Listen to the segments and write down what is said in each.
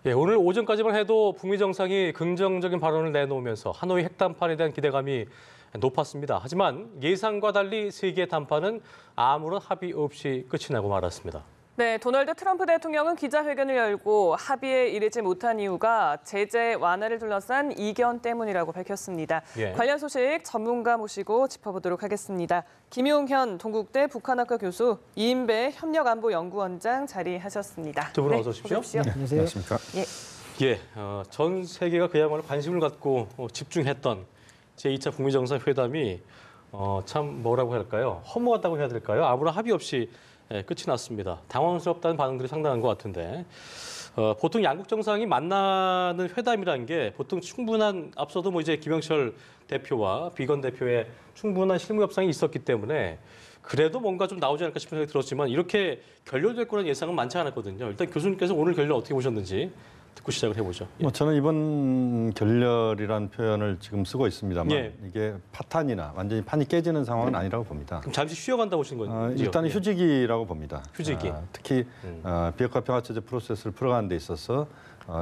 예, 오늘 오전까지만 해도 북미 정상이 긍정적인 발언을 내놓으면서 하노이 핵담판에 대한 기대감이 높았습니다. 하지만 예상과 달리 세계의 담판은 아무런 합의 없이 끝이 나고 말았습니다. 네, 도널드 트럼프 대통령은 기자회견을 열고 합의에 이르지 못한 이유가 제재 완화를 둘러싼 이견 때문이라고 밝혔습니다. 예. 관련 소식 전문가 모시고 짚어보도록 하겠습니다. 김용현 동국대 북한학과 교수, 이인배 협력안보연구원장 자리하셨습니다. 두 분 네, 어서 오십시오. 네, 안녕하세요. 안녕하십니까? 예. 전 세계가 그야말로 관심을 갖고 집중했던 제2차 북미 정상회담이 참 뭐라고 할까요? 허무하다고 해야 될까요? 아무런 합의 없이 끝이 났습니다. 당황스럽다는 반응들이 상당한 것 같은데 보통 양국 정상이 만나는 회담이라는 게 보통 충분한 앞서도 뭐 이제 김영철 대표와 비건 대표의 충분한 실무 협상이 있었기 때문에 그래도 뭔가 좀 나오지 않을까 싶은 생각이 들었지만 이렇게 결렬될 거라는 예상은 많지 않았거든요. 일단 교수님께서 오늘 결렬 어떻게 보셨는지 듣고 시작을 해보죠. 예. 저는 이번 결렬이라는 표현을 지금 쓰고 있습니다만 예. 이게 파탄이나 완전히 판이 깨지는 상황은 아니라고 봅니다. 그럼 잠시 쉬어간다고 보시는 건지요? 일단은 예. 휴지기라고 봅니다. 휴지기. 특히 비핵화 평화체제 프로세스를 풀어가는 데 있어서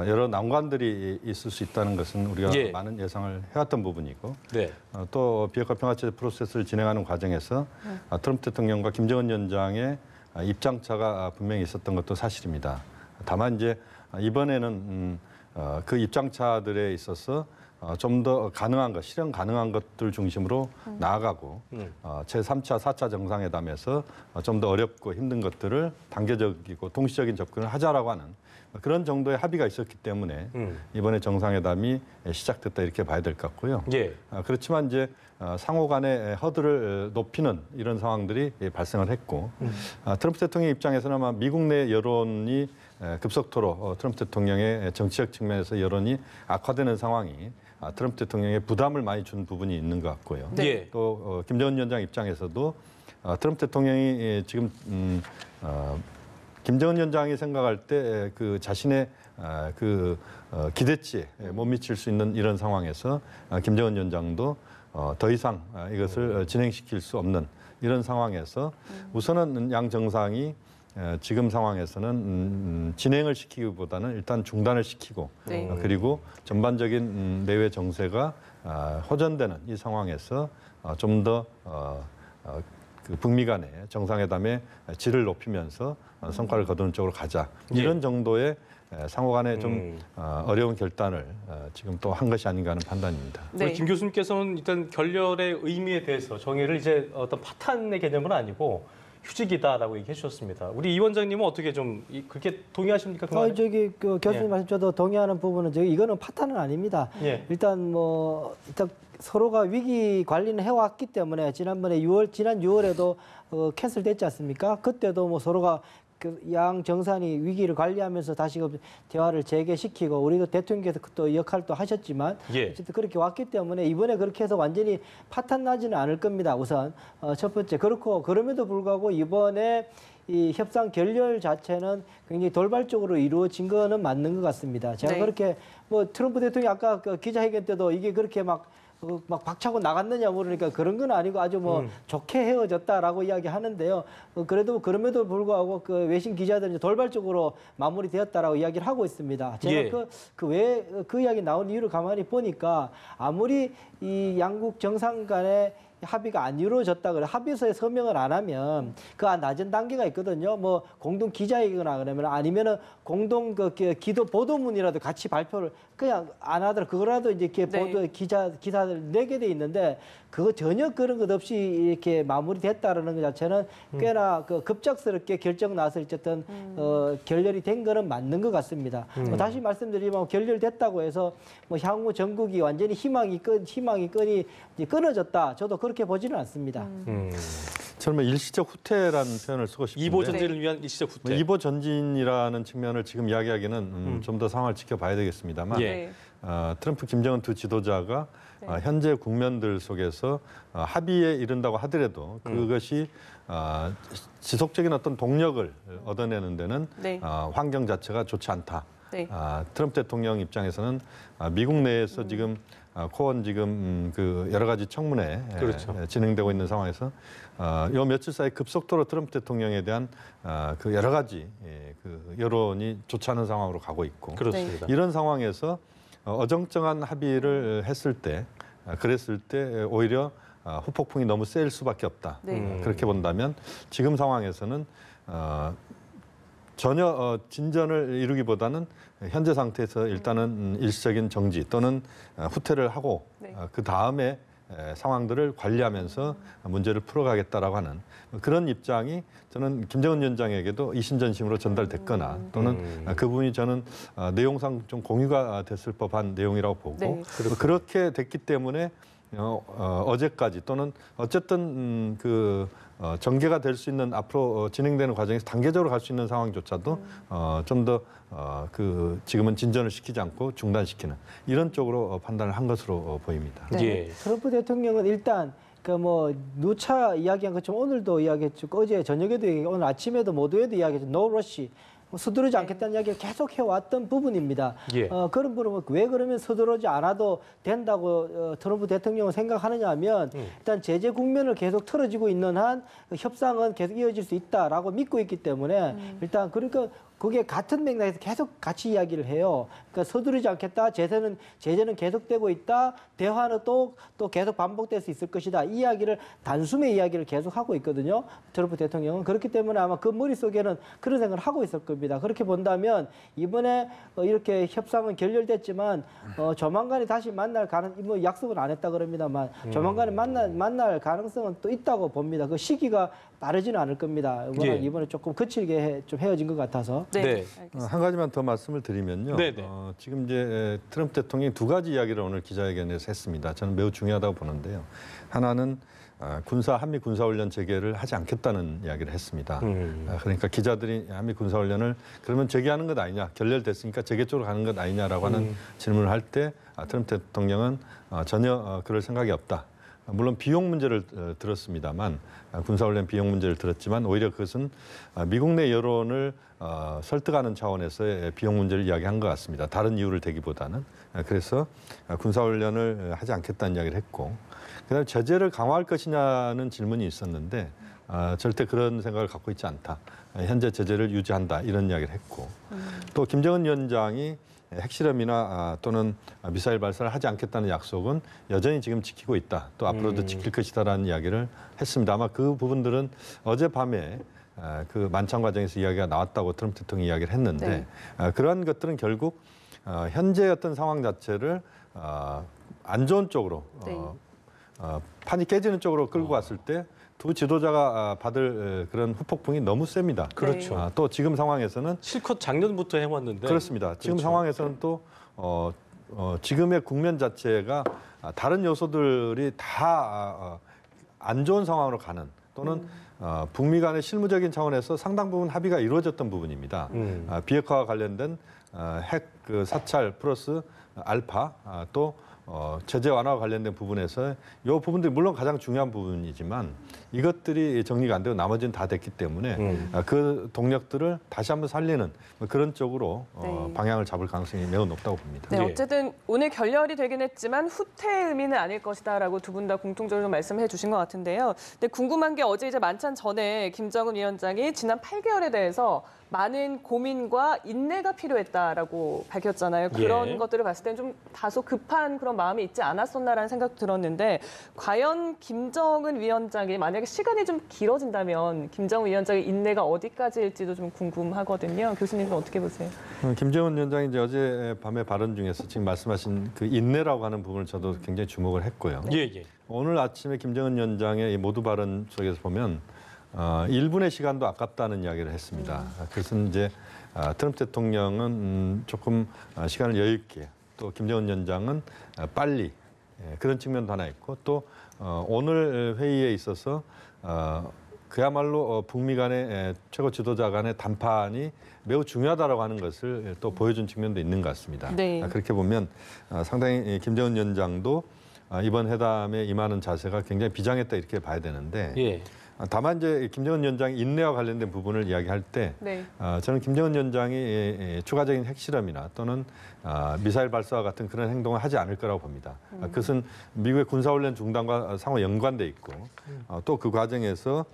여러 난관들이 있을 수 있다는 것은 우리가 예. 많은 예상을 해왔던 부분이고 네. 또 비핵화 평화체제 프로세스를 진행하는 과정에서 트럼프 대통령과 김정은 위원장의 입장차가 분명히 있었던 것도 사실입니다. 다만 이제 이번에는 그 입장차들에 있어서 좀 더 가능한 것, 실현 가능한 것들 중심으로 나아가고 제3차, 4차 정상회담에서 좀 더 어렵고 힘든 것들을 단계적이고 동시적인 접근을 하자라고 하는 그런 정도의 합의가 있었기 때문에 이번에 정상회담이 시작됐다 이렇게 봐야 될 것 같고요. 예. 그렇지만 이제 상호 간의 허들을 높이는 이런 상황들이 발생을 했고 트럼프 대통령 입장에서는 아마 미국 내 여론이 급속도로 트럼프 대통령의 정치적 측면에서 여론이 악화되는 상황이 트럼프 대통령의 부담을 많이 준 부분이 있는 것 같고요. 네. 또 김정은 위원장 입장에서도 트럼프 대통령이 지금 김정은 위원장이 생각할 때 그 자신의 기대치에 못 미칠 수 있는 이런 상황에서 김정은 위원장도 더 이상 이것을 진행시킬 수 없는 이런 상황에서 우선은 양 정상이 지금 상황에서는 진행을 시키기보다는 일단 중단을 시키고 네. 그리고 전반적인 내외 정세가 호전되는 이 상황에서 좀 더 그 북미 간의 정상회담의 질을 높이면서 성과를 거두는 쪽으로 가자. 이런 정도의 상호 간에 좀 어려운 결단을 지금 또 한 것이 아닌가 하는 판단입니다. 우리 김 교수님께서는 일단 결렬의 의미에 대해서 정의를 이제 어떤 파탄의 개념은 아니고 휴직이다라고 얘기해 주셨습니다. 우리 이 원장님은 어떻게 좀 그렇게 동의하십니까? 저기 그 교수님 예. 말씀 저도 동의하는 부분은 이거는 파탄은 아닙니다. 예. 일단 서로가 위기 관리는 해왔기 때문에 지난 6월에도 캔슬됐지 않습니까? 그때도 뭐 서로가 그 양 정상이 위기를 관리하면서 다시 대화를 재개시키고 우리도 대통령께서 또 역할도 하셨지만 예. 어쨌든 그렇게 왔기 때문에 이번에 그렇게 해서 완전히 파탄 나지는 않을 겁니다. 우선 첫 번째 그렇고 그럼에도 불구하고 이번에 이 협상 결렬 자체는 굉장히 돌발적으로 이루어진 거는 맞는 것 같습니다. 제가 네. 그렇게 뭐 트럼프 대통령이 아까 그 기자회견 때도 이게 그렇게 막 박차고 나갔느냐 모르니까 그런 건 아니고 아주 좋게 헤어졌다라고 이야기하는데요. 그럼에도 불구하고 그 외신 기자들이 돌발적으로 마무리되었다라고 이야기를 하고 있습니다. 제가 예. 그 이야기 나온 이유를 가만히 보니까 아무리 이 양국 정상 간의 합의가 안 이루어졌다 그래 합의서에 서명을 안 하면 그 낮은 단계가 있거든요. 뭐 공동 기자회견이거나 그러면 아니면은 공동 기도 보도문이라도 같이 발표를 그냥 안 하더라도 그거라도 이제 이렇게 네. 기사들 내게 돼 있는데 그거 전혀 그런 것 없이 이렇게 마무리됐다라는 것 자체는 꽤나 급작스럽게 결정 나서 어쨌든 결렬이 된 거는 맞는 것 같습니다. 다시 말씀드리면 결렬됐다고 해서 뭐 향후 전국이 완전히 희망이 끈이 이제 끊어졌다. 저도 그렇게 보지는 않습니다. 저는 뭐 일시적 후퇴라는 표현을 쓰고 싶은데 이보 전진을 위한 일시적 후퇴. 이보 전진이라는 측면을 지금 이야기하기는 좀 더 상황을 지켜봐야 되겠습니다만 예. 트럼프, 김정은 두 지도자가 현재 국면들 속에서 합의에 이른다고 하더라도 그것이 지속적인 어떤 동력을 얻어내는 데는 네. 환경 자체가 좋지 않다. 네. 트럼프 대통령 입장에서는 미국 내에서 지금 코원 지금 그 여러 가지 청문회 그렇죠. 진행되고 있는 상황에서 요 며칠 사이 급속도로 트럼프 대통령에 대한 그 여러 가지 그 여론이 좋지 않은 상황으로 가고 있고 그렇습니다. 이런 상황에서 어정쩡한 합의를 했을 때 그랬을 때 오히려 후폭풍이 너무 셀 수밖에 없다. 네. 그렇게 본다면 지금 상황에서는 전혀 진전을 이루기보다는 현재 상태에서 일단은 일시적인 정지 또는 후퇴를 하고 네. 그 다음에 상황들을 관리하면서 문제를 풀어가겠다라고 하는 그런 입장이 저는 김정은 위원장에게도 이심전심으로 전달됐거나 또는 그 부분이 저는 내용상 좀 공유가 됐을 법한 내용이라고 보고 네. 그렇게 됐기 때문에 어제까지 또는 어쨌든 전개가 될 수 있는 앞으로 진행되는 과정에서 단계적으로 갈 수 있는 상황조차도 좀 더 지금은 진전을 시키지 않고 중단시키는 이런 쪽으로 판단을 한 것으로 보입니다. 네. 예. 트럼프 대통령은 일단 누차 이야기한 것처럼 오늘도 이야기했죠. 어제 저녁에도 얘기했고 오늘 아침에도 모두에도 이야기했죠. No rush. 서두르지 않겠다는 이야기를 계속 해왔던 부분입니다. 예. 그런 부분은 왜 그러면 서두르지 않아도 된다고 트럼프 대통령은 생각하느냐 하면 일단 제재 국면을 계속 틀어지고 있는 한 협상은 계속 이어질 수 있다라고 믿고 있기 때문에 일단 그러니까 그게 같은 맥락에서 계속 같이 이야기를 해요. 그러니까 서두르지 않겠다. 제재는 계속되고 있다. 대화는 또 계속 반복될 수 있을 것이다. 이 이야기를 단숨에 이야기를 계속 하고 있거든요. 트럼프 대통령은 그렇기 때문에 아마 그 머릿속에는 그런 생각을 하고 있을 겁니다. 그렇게 본다면 이번에 이렇게 협상은 결렬됐지만 조만간에 다시 만날 약속은 안 했다 그럽니다만 조만간에 만날 가능성은 또 있다고 봅니다. 그 시기가 빠르지는 않을 겁니다. 이번에 조금 거칠게 좀 헤어진 것 같아서. 네. 네. 알겠습니다. 한 가지만 더 말씀을 드리면요. 네네. 지금 이제 트럼프 대통령이 두 가지 이야기를 오늘 기자회견에서 했습니다. 저는 매우 중요하다고 보는데요. 하나는 한미 군사훈련 재개를 하지 않겠다는 이야기를 했습니다. 그러니까 기자들이 한미 군사훈련을 그러면 재개하는 것 아니냐, 결렬됐으니까 재개 쪽으로 가는 것 아니냐라고 하는 질문을 할 때 트럼프 대통령은 전혀 그럴 생각이 없다. 물론 비용 문제를 들었습니다만 군사훈련 비용 문제를 들었지만 오히려 그것은 미국 내 여론을 설득하는 차원에서의 비용 문제를 이야기한 것 같습니다. 다른 이유를 대기보다는. 그래서 군사훈련을 하지 않겠다는 이야기를 했고 그다음에 제재를 강화할 것이냐는 질문이 있었는데 절대 그런 생각을 갖고 있지 않다. 현재 제재를 유지한다 이런 이야기를 했고 또 김정은 위원장이 핵실험이나 또는 미사일 발사를 하지 않겠다는 약속은 여전히 지금 지키고 있다. 또 앞으로도 지킬 것이다라는 이야기를 했습니다. 아마 그 부분들은 어젯밤에 그 만찬 과정에서 이야기가 나왔다고 트럼프 대통령이 이야기를 했는데 그러한 것들은 결국 현재 어떤 상황 자체를 안 좋은 쪽으로 판이 깨지는 쪽으로 끌고 갔을 때 두 지도자가 받을 그런 후폭풍이 너무 셉니다. 그렇죠. 또 지금 상황에서는 실컷 작년부터 해왔는데. 그렇습니다. 지금 그렇죠. 상황에서는 또 지금의 국면 자체가 다른 요소들이 다 안 좋은 상황으로 가는 또는 북미 간의 실무적인 차원에서 상당 부분 합의가 이루어졌던 부분입니다. 비핵화와 관련된 핵 사찰 플러스 알파 또 제재 완화와 관련된 부분에서 이 부분들이 물론 가장 중요한 부분이지만 이것들이 정리가 안 되고 나머지는 다 됐기 때문에 그 동력들을 다시 한번 살리는 그런 쪽으로 방향을 잡을 가능성이 매우 높다고 봅니다. 네, 예. 어쨌든 오늘 결렬이 되긴 했지만 후퇴의 의미는 아닐 것이다라고 두 분 다 공통적으로 말씀해 주신 것 같은데요. 근데 궁금한 게 어제 이제 만찬 전에 김정은 위원장이 지난 8개월에 대해서 많은 고민과 인내가 필요했다라고 밝혔잖아요. 그런 예. 것들을 봤을 때는 좀 다소 급한 그런 마음이 있지 않았었나라는 생각도 들었는데 과연 김정은 위원장이 만약에 시간이 좀 길어진다면 김정은 위원장의 인내가 어디까지일지도 좀 궁금하거든요. 교수님은 어떻게 보세요? 김정은 위원장이 이제 어제 밤에 발언 중에서 지금 말씀하신 그 인내라고 하는 부분을 저도 굉장히 주목을 했고요. 예. 오늘 아침에 김정은 위원장의 이 모두 발언 속에서 보면 1분의 시간도 아깝다는 이야기를 했습니다. 그것은 이제 트럼프 대통령은 조금 시간을 여유 있게 또 김정은 위원장은 빨리 그런 측면도 하나 있고 또 오늘 회의에 있어서 그야말로 북미 간의 최고 지도자 간의 담판이 매우 중요하다라고 하는 것을 또 보여준 측면도 있는 것 같습니다. 네. 그렇게 보면 상당히 김정은 위원장도 이번 회담에 임하는 자세가 굉장히 비장했다 이렇게 봐야 되는데 예. 다만 이제 김정은 위원장의 인내와 관련된 부분을 이야기할 때 네. 저는 김정은 위원장이 추가적인 핵실험이나 또는 미사일 발사와 같은 그런 행동을 하지 않을 거라고 봅니다. 그것은 미국의 군사훈련 중단과 상호 연관돼 있고 또 그 과정에서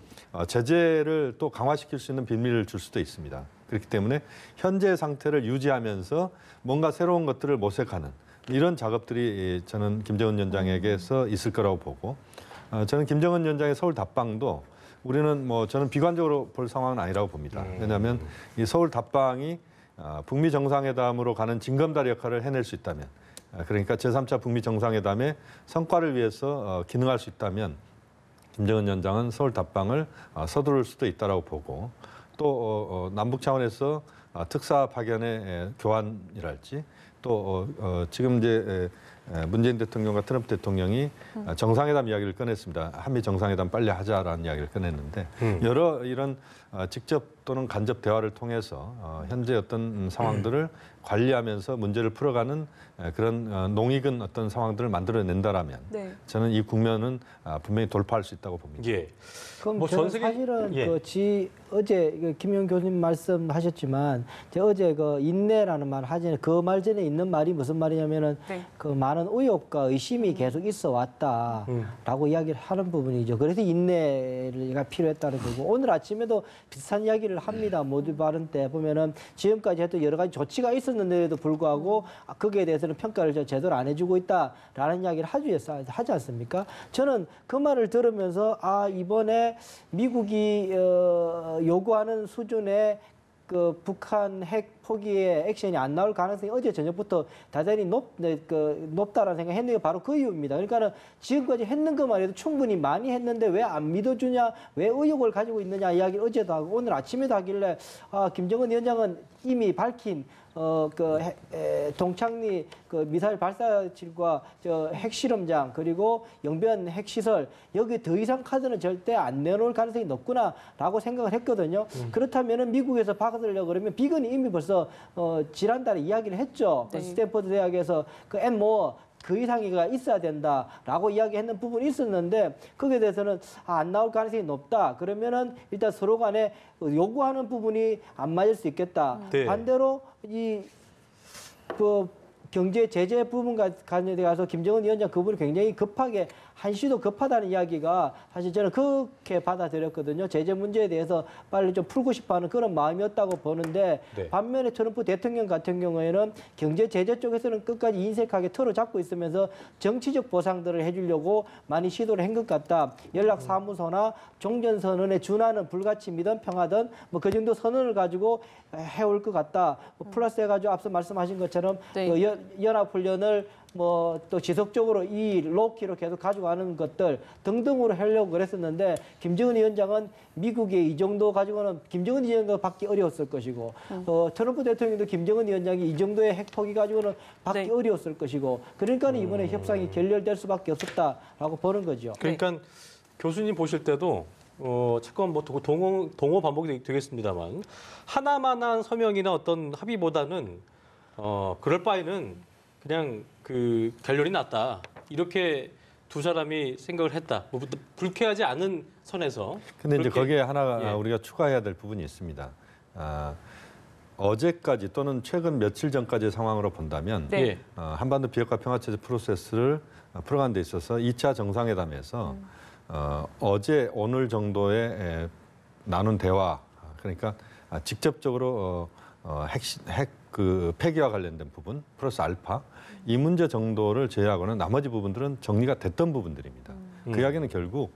제재를 또 강화시킬 수 있는 빌미를 줄 수도 있습니다. 그렇기 때문에 현재 상태를 유지하면서 뭔가 새로운 것들을 모색하는 이런 작업들이 저는 김정은 위원장에게서 있을 거라고 보고 저는 김정은 위원장의 서울 답방도 우리는 저는 비관적으로 볼 상황은 아니라고 봅니다. 왜냐하면 이 서울 답방이 북미 정상회담으로 가는 징검다리 역할을 해낼 수 있다면, 그러니까 제3차 북미 정상회담의 성과를 위해서 기능할 수 있다면 김정은 위원장은 서울 답방을 서두를 수도 있다라고 보고 또 남북 차원에서 특사 파견의 교환이랄지 또 지금 이제 문재인 대통령과 트럼프 대통령이 정상회담 이야기를 꺼냈습니다. 한미 정상회담 빨리 하자라는 이야기를 꺼냈는데 여러 이런 직접 또는 간접 대화를 통해서 현재 어떤 상황들을 관리하면서 문제를 풀어가는 그런 농익은 어떤 상황들을 만들어낸다라면 네. 저는 이 국면은 분명히 돌파할 수 있다고 봅니다. 예. 그럼 뭐 저는 전 세계- 사실은 예. 어제 김용 교수님 말씀하셨지만 제가 어제 인내라는 말 하전에 그 말 전에 있는 말이 무슨 말이냐면은 네. 그 많은 의혹과 의심이 계속 있어 왔다라고 이야기를 하는 부분이죠. 그래서 인내가 필요했다는 거고 오늘 아침에도 비슷한 이야기를 합니다. 모두 발언 때 보면은 지금까지 했던 여러 가지 조치가 있었는데도 불구하고 거기에 대해서는 평가를 제대로 안 해주고 있다라는 이야기를 하지 않습니까? 저는 그 말을 들으면서 이번에 미국이 요구하는 수준의 그 북한 핵 포기의 액션이 안 나올 가능성이 어제 저녁부터 대단히 높다라는 생각을 했는데 바로 그 이유입니다. 그러니까는 지금까지 했는 것만 해도 충분히 많이 했는데 왜 안 믿어주냐, 왜 의혹을 가지고 있느냐 이야기를 어제도 하고 오늘 아침에도 하길래 김정은 위원장은 이미 밝힌 동창리 미사일 발사실과 핵실험장 그리고 영변 핵시설 여기 더 이상 카드는 절대 안 내놓을 가능성이 높구나라고 생각을 했거든요. 그렇다면은 미국에서 받으려고 그러면 비건이 이미 벌써 지난달에 이야기를 했죠. 네. 스탠퍼드 대학에서 그 이상이가 있어야 된다라고 이야기했는 부분이 있었는데 거기에 대해서는 안 나올 가능성이 높다. 그러면은 일단 서로 간에 요구하는 부분이 안 맞을 수 있겠다. 네. 반대로 경제 제재 부분 관련돼 가서 김정은 위원장 그분이 굉장히 급하게 한시도 급하다는 이야기가 사실 저는 그렇게 받아들였거든요. 제재 문제에 대해서 빨리 좀 풀고 싶어하는 그런 마음이었다고 보는데 네. 반면에 트럼프 대통령 같은 경우에는 경제 제재 쪽에서는 끝까지 인색하게 털어잡고 있으면서 정치적 보상들을 해주려고 많이 시도를 한 것 같다. 연락사무소나 종전선언에 준하는 불가치 믿음 평하든 그 정도 선언을 가지고 해올 것 같다. 플러스 해가지고 앞서 말씀하신 것처럼 네. 연합훈련을 또 지속적으로 이 로키로 계속 가져가는 것들 등등으로 하려고 그랬었는데 김정은 위원장은 미국의 이 정도 가지고는 김정은 위원장도 받기 어려웠을 것이고 트럼프 대통령도 김정은 위원장이 이 정도의 핵포기 가지고는 받기 네. 어려웠을 것이고 그러니까 이번에 협상이 결렬될 수밖에 없었다라고 보는 거죠. 그러니까 교수님 보실 때도 잠깐 동호 반복이 되겠습니다만 하나만한 서명이나 어떤 합의보다는 그럴 바에는 그냥 그 결렬이 낫다 이렇게 두 사람이 생각을 했다. 불쾌하지 않은 선에서. 근데 이제 그렇게, 거기에 하나 예. 우리가 추가해야 될 부분이 있습니다. 어제까지 또는 최근 며칠 전까지의 상황으로 본다면 네. 예. 한반도 비핵화 평화체제 프로세스를 풀어가는 데 있어서 2차 정상회담에서 어제 오늘 정도의 나눈 대화 그러니까 직접적으로 핵 폐기와 관련된 부분 플러스 알파 이 문제 정도를 제외하고는 나머지 부분들은 정리가 됐던 부분들입니다. 그 이야기는 결국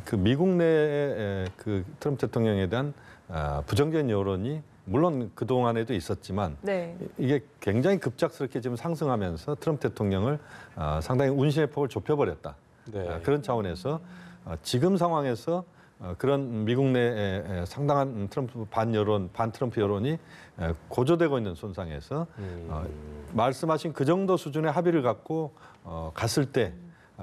그 미국 내의 그 트럼프 대통령에 대한 부정적인 여론이 물론 그 동안에도 있었지만 네. 이게 굉장히 급작스럽게 지금 상승하면서 트럼프 대통령을 상당히 운신의 폭을 좁혀버렸다. 네. 그런 차원에서 지금 상황에서 그런 미국 내에 상당한 트럼프 반 트럼프 여론이 고조되고 있는 손상에서 말씀하신 그 정도 수준의 합의를 갖고 갔을 때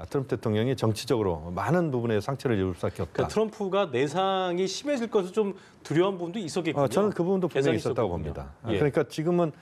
트럼프 대통령이 정치적으로 많은 부분에 상처를 입을 수밖에 없다. 그러니까 트럼프가 내상이 심해질 것을 좀 두려운 부분도 있었겠군요. 저는 그 부분도 분명히 계산이 있었다고 있었군요. 봅니다. 예. 그러니까 지금은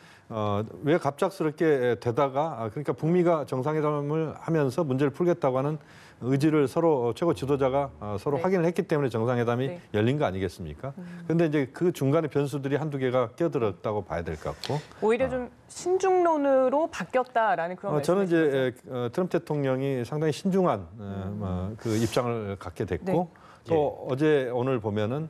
왜 갑작스럽게 되다가 그러니까 북미가 정상회담을 하면서 문제를 풀겠다고 하는 의지를 서로 최고 지도자가 서로 네. 확인을 했기 때문에 정상회담이 네. 열린 거 아니겠습니까? 그런데 이제 그 중간에 변수들이 한두 개가 끼어들었다고 봐야 될 것 같고. 오히려 좀 신중론으로 바뀌었다라는 그런 저는 말씀이신 이제 거죠? 트럼프 대통령이 상당히 신중한 그 입장을 갖게 됐고 네. 또 어제 오늘 보면은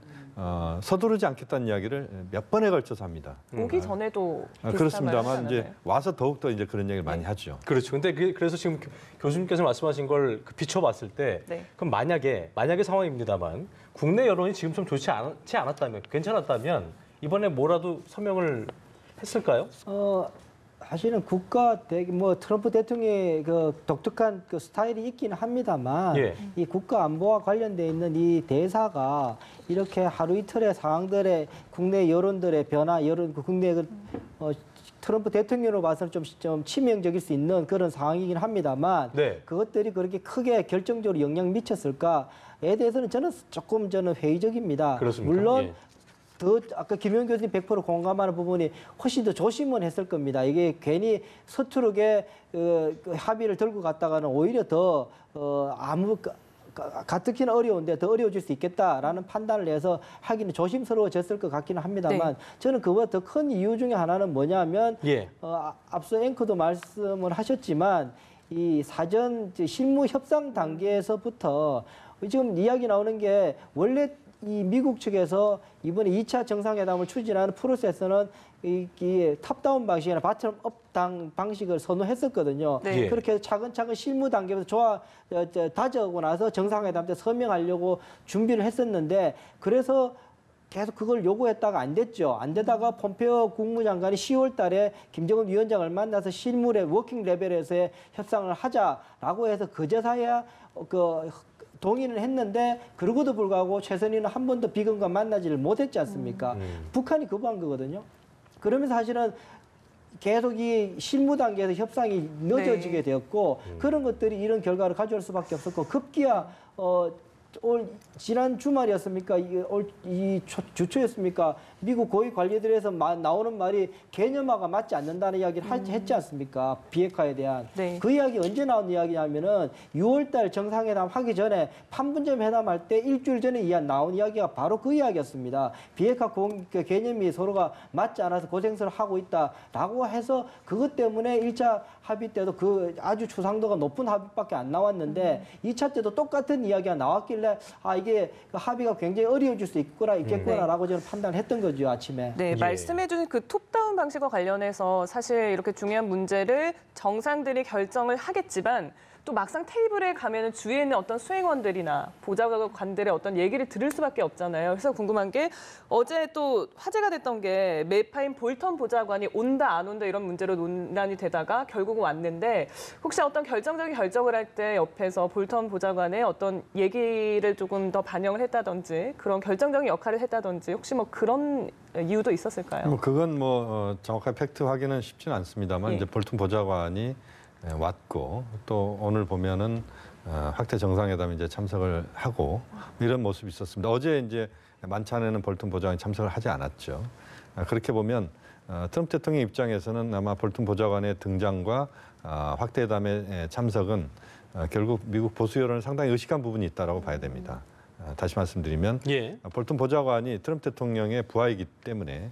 서두르지 않겠다는 이야기를 몇 번에 걸쳐서 합니다. 오기 전에도 비슷한 그렇습니다만 말을 이제 하잖아요. 와서 더욱 더 이제 그런 얘기를 많이 하죠. 그렇죠. 근데 그래서 지금 교수님께서 말씀하신 걸 비춰봤을 때, 네. 그럼 만약에 상황입니다만 국내 여론이 지금 좀 좋지 않았다면, 괜찮았다면 이번에 뭐라도 서명을 했을까요? 사실은 트럼프 대통령의 그 독특한 그 스타일이 있기는 합니다만 예. 이 국가 안보와 관련돼 있는 이 대사가 이렇게 하루 이틀의 상황들의 국내 여론들의 변화, 국내 트럼프 대통령으로 봐서는 좀 치명적일 수 있는 그런 상황이긴 합니다만 네. 그것들이 그렇게 크게 결정적으로 영향 미쳤을까에 대해서는 저는 회의적입니다. 그렇습니까? 물론 예. 아까 김용 교수님 100% 공감하는 부분이 훨씬 더 조심은 했을 겁니다. 이게 괜히 서투르게 그 합의를 들고 갔다가는 오히려 더 가뜩이나 어려운데 더 어려워질 수 있겠다라는 판단을 해서 하기는 조심스러워졌을 것 같기는 합니다만 저는 그보다 더 큰 이유 중에 하나는 뭐냐면 예. 앞서 앵커도 말씀을 하셨지만 이 사전 실무 협상 단계에서부터 지금 이야기 나오는 게 원래 이 미국 측에서 이번에 2차 정상회담을 추진하는 프로세스는 이 탑다운 방식이나 바텀업 방식을 선호했었거든요. 네. 그렇게 차근차근 실무 단계에서 다져오고 나서 정상회담 때 서명하려고 준비를 했었는데 그래서 계속 그걸 요구했다가 안 됐죠. 안 되다가 폼페이오 국무장관이 10월 달에 김정은 위원장을 만나서 실무의 워킹 레벨에서의 협상을 하자라고 해서 그제서야 동의는 했는데 그러고도 불구하고 최선희는 한 번도 비건과 만나지를 못했지 않습니까? 북한이 거부한 거거든요. 그러면서 사실은 계속 이 실무 단계에서 협상이 늦어지게 되었고 그런 것들이 이런 결과를 가져올 수밖에 없었고 급기야 지난 주말이었습니까? 주초였습니까? 미국 고위 관리들에서 나오는 말이 개념화가 맞지 않는다는 이야기를 했지 않습니까? 비핵화에 대한. 네. 그 이야기 언제 나온 이야기냐면은 6월달 정상회담 하기 전에 판문점 회담할 때 일주일 전에 나온 이야기가 바로 그 이야기였습니다. 비핵화 개념이 서로가 맞지 않아서 고생을 하고 있다라고 해서 그것 때문에 1차 합의 때도 그 아주 추상도가 높은 합의밖에 안 나왔는데 2차 때도 똑같은 이야기가 나왔길래 이게 합의가 굉장히 어려워질 수 있겠구나라고 저는 판단했던 거죠, 아침에. 네, 예. 말씀해주신 그 톱다운 방식과 관련해서 사실 이렇게 중요한 문제를 정상들이 결정을 하겠지만 또 막상 테이블에 가면은 주위에 있는 어떤 수행원들이나 보좌관들의 어떤 얘기를 들을 수밖에 없잖아요. 그래서 궁금한 게 어제 또 화제가 됐던 게 매파인 볼턴 보좌관이 온다 안 온다 이런 문제로 논란이 되다가 결국은 왔는데 혹시 어떤 결정적인 결정을 할 때 옆에서 볼턴 보좌관의 어떤 얘기를 조금 더 반영을 했다든지 그런 결정적인 역할을 했다든지 혹시 뭐 그런 이유도 있었을까요? 그건 정확한 팩트 확인은 쉽지는 않습니다만 예. 이제 볼튼 보좌관이 왔고 또 오늘 보면은 확대 정상회담에 이제 참석을 하고 이런 모습이 있었습니다. 어제 이제 만찬에는 볼튼 보좌관이 참석을 하지 않았죠. 그렇게 보면 트럼프 대통령 입장에서는 아마 볼튼 보좌관의 등장과 확대회담의 참석은 결국 미국 보수 여론을 상당히 의식한 부분이 있다라고 봐야 됩니다. 다시 말씀드리면 예. 볼튼 보좌관이 트럼프 대통령의 부하이기 때문에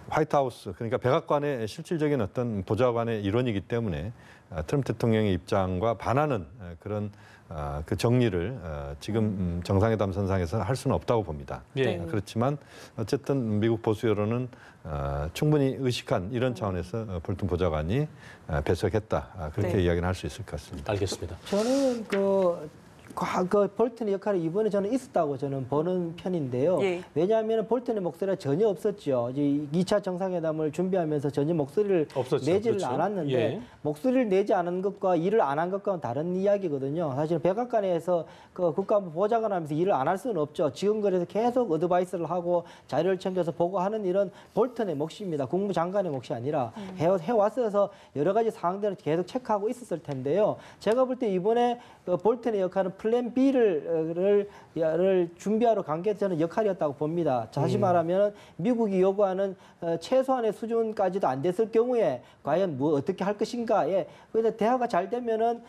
화이트하우스 그러니까 백악관의 실질적인 어떤 보좌관의 일원이기 때문에 트럼프 대통령의 입장과 반하는 그런 그 정리를 지금 정상회담 선상에서 할 수는 없다고 봅니다. 예. 그렇지만 어쨌든 미국 보수 여론은 충분히 의식한 이런 차원에서 볼튼 보좌관이 배석했다 그렇게 네. 이야기는 할 수 있을 것 같습니다. 알겠습니다. 저는 그 볼턴의 역할이 이번에 저는 있었다고 저는 보는 편인데요. 예. 왜냐하면 볼턴의 목소리가 전혀 없었죠. 이제 2차 정상회담을 준비하면서 전혀 목소리를 없었죠. 내지를 그렇죠. 않았는데 예. 목소리를 내지 않은 것과 일을 안 한 것과는 다른 이야기거든요. 사실 백악관에서 그 국가안보 보좌관 하면서 일을 안 할 수는 없죠. 지금 그래서 계속 어드바이스를 하고 자료를 챙겨서 보고하는 일은 볼턴의 몫입니다. 국무장관의 몫이 아니라 해왔어서 여러 가지 사항들을 계속 체크하고 있었을 텐데요. 제가 볼 때 이번에 볼턴의 역할은 플랜 B를 준비하러 간 게 저는 역할이었다고 봅니다. 다시 말하면 미국이 요구하는 최소한의 수준까지도 안 됐을 경우에 과연 뭐 어떻게 할 것인가에 그래서 대화가 잘 되면은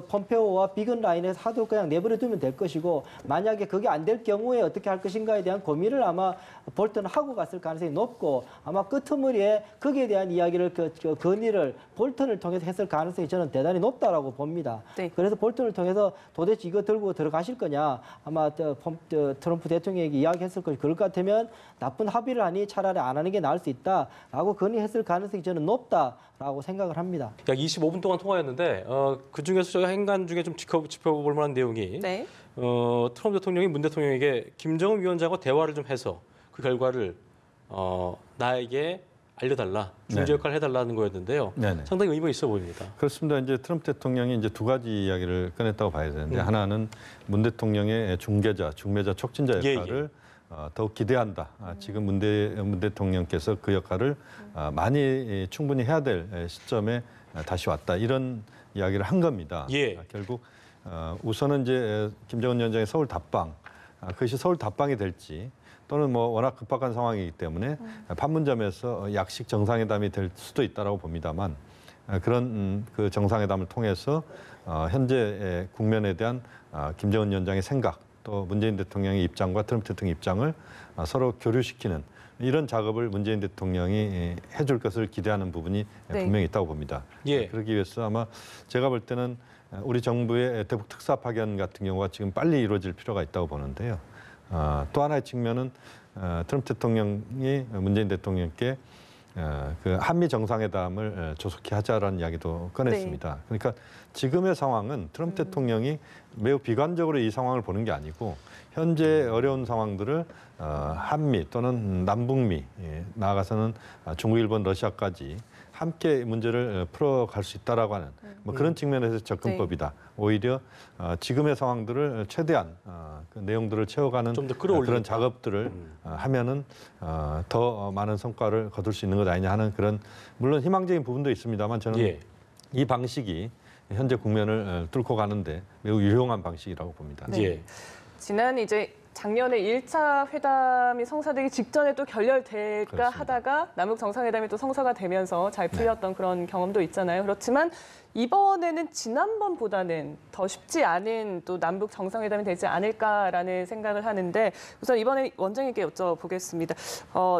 폼페오와 비건 라인에서 하도록 그냥 내버려 두면 될 것이고 만약에 그게 안 될 경우에 어떻게 할 것인가에 대한 고민을 아마 볼턴은 하고 갔을 가능성이 높고 아마 끄트머리에 거기에 대한 이야기를 건의를 볼턴을 통해서 했을 가능성이 저는 대단히 높다라고 봅니다. 네. 그래서 볼턴을 통해서 도대체 이거 들고 들어가실 거냐 아마 트럼프 대통령에게 이야기했을 것이 그럴 것 같으면 나쁜 합의를 하니 차라리 안 하는 게 나을 수 있다라고 건의했을 가능성이 저는 높다라고 생각을 합니다. 약 25분 동안 통화했는데 그 중에서 저희 행간 중에 좀 짚어볼 만한 내용이 네. 트럼프 대통령이 문 대통령에게 김정은 위원장과 대화를 좀 해서 그 결과를 나에게 알려달라, 중재 네. 역할을 해달라는 거였는데요. 네네. 상당히 의미가 있어 보입니다. 그렇습니다. 이제 트럼프 대통령이 이제 두 가지 이야기를 꺼냈다고 봐야 되는데 하나는 문 대통령의 중개자, 중매자, 촉진자 예, 역할을 더욱 기대한다. 지금 문 대통령께서 그 역할을 많이 충분히 해야 될 시점에 다시 왔다. 이런 이야기를 한 겁니다. 예. 결국 우선은 이제 김정은 위원장의 서울 답방, 그것이 서울 답방이 될지 또는 뭐 워낙 급박한 상황이기 때문에 판문점에서 약식 정상회담이 될 수도 있다라고 봅니다만 그런 그 정상회담을 통해서 현재 국면에 대한 김정은 위원장의 생각 또 문재인 대통령의 입장과 트럼프 대통령의 입장을 서로 교류시키는 이런 작업을 문재인 대통령이 해줄 것을 기대하는 부분이 네. 분명히 있다고 봅니다. 예. 그러기 위해서 아마 제가 볼 때는 우리 정부의 대북 특사 파견 같은 경우가 지금 빨리 이루어질 필요가 있다고 보는데요. 또 하나의 측면은 트럼프 대통령이 문재인 대통령께 그 한미 정상회담을 조속히 하자라는 이야기도 꺼냈습니다. 네. 그러니까 지금의 상황은 트럼프 대통령이 매우 비관적으로 이 상황을 보는 게 아니고 현재 어려운 상황들을 한미 또는 남북미 나아가서는 중국, 일본, 러시아까지 함께 문제를 풀어갈 수 있다라고 하는 뭐 그런 측면에서 접근법이다. 오히려 지금의 상황들을 최대한 그 내용들을 채워가는 좀더 끌어올리는 그런 작업들을 하면은 더 많은 성과를 거둘 수 있는 것 아니냐 하는 그런 물론 희망적인 부분도 있습니다만 저는 예. 이 방식이 현재 국면을 뚫고 가는데 매우 유용한 방식이라고 봅니다. 네. 예. 지난 이제 작년에 1차 회담이 성사되기 직전에 또 결렬될까 그렇습니다. 하다가 남북 정상회담이 또 성사가 되면서 잘 풀렸던 그런 경험도 있잖아요. 그렇지만 이번에는 지난번보다는 더 쉽지 않은 또 남북 정상회담이 되지 않을까라는 생각을 하는데 우선 이번에 원장님께 여쭤보겠습니다.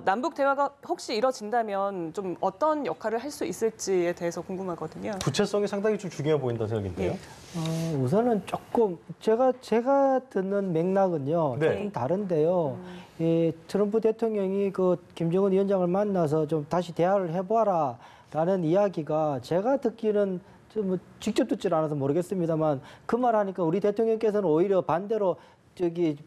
남북 대화가 혹시 이뤄진다면 좀 어떤 역할을 할 수 있을지에 대해서 궁금하거든요. 구체성이 상당히 좀 중요해 보인다는 생각인데요. 예. 우선은 조금 제가 듣는 맥락은요 네. 조금 다른데요. 이 트럼프 대통령이 그 김정은 위원장을 만나서 좀 다시 대화를 해보아라라는 이야기가 제가 듣기는 뭐 직접 듣질 않아서 모르겠습니다만 그 말하니까 우리 대통령께서는 오히려 반대로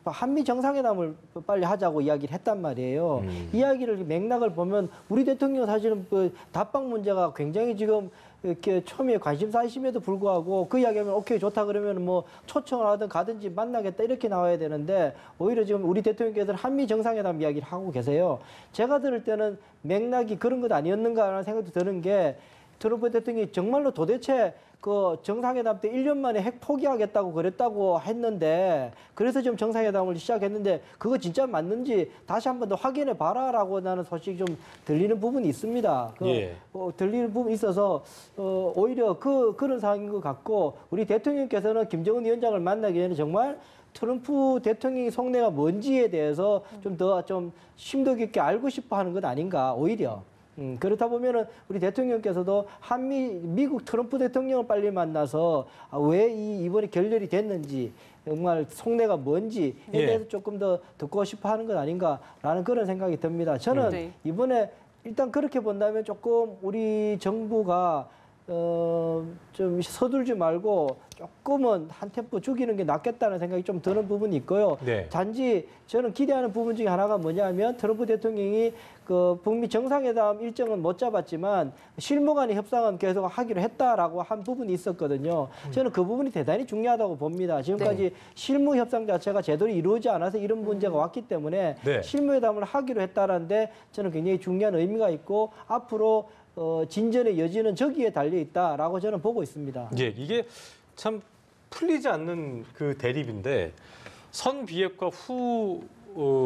한미 정상회담을 빨리 하자고 이야기를 했단 말이에요. 이야기를 맥락을 보면 우리 대통령 사실은 그 답방 문제가 굉장히 지금 이렇게 처음에 관심사이심에도 불구하고 그 이야기하면 오케이 좋다 그러면 뭐 초청을 하든 가든지 만나겠다 이렇게 나와야 되는데 오히려 지금 우리 대통령께서는 한미 정상회담 이야기를 하고 계세요. 제가 들을 때는 맥락이 그런 것 아니었는가라는 생각도 드는 게 트럼프 대통령이 정말로 도대체 그 정상회담 때 1년 만에 핵 포기하겠다고 그랬다고 했는데 그래서 지금 정상회담을 시작했는데 그거 진짜 맞는지 다시 한 번 더 확인해 봐라라고 나는 소식이 좀 들리는 부분이 있습니다. 예. 들리는 부분이 있어서 오히려 그런 상황인 것 같고 우리 대통령께서는 김정은 위원장을 만나기 전에 정말 트럼프 대통령의 속내가 뭔지에 대해서 좀 더 좀 심도 깊게 알고 싶어 하는 것 아닌가 오히려. 그렇다 보면은 우리 대통령께서도 미국 트럼프 대통령을 빨리 만나서 왜 이번에 결렬이 됐는지 정말 속내가 뭔지에 예. 대해서 조금 더 듣고 싶어 하는 것 아닌가라는 그런 생각이 듭니다. 저는 네. 이번에 일단 그렇게 본다면 조금 우리 정부가 좀 서둘지 말고 조금은 한 템포 죽이는 게 낫겠다는 생각이 좀 드는 부분이 있고요. 네. 단지 저는 기대하는 부분 중에 하나가 뭐냐면 트럼프 대통령이 그 북미 정상회담 일정은 못 잡았지만 실무 간의 협상은 계속 하기로 했다라고 한 부분이 있었거든요. 저는 그 부분이 대단히 중요하다고 봅니다. 지금까지 실무 협상 자체가 제대로 이루어지지 않아서 이런 문제가 왔기 때문에 네. 실무 회담을 하기로 했다는데 저는 굉장히 중요한 의미가 있고 앞으로 진전의 여지는 저기에 달려 있다라고 저는 보고 있습니다. 예, 이게 참 풀리지 않는 그 대립인데 선 비핵화 후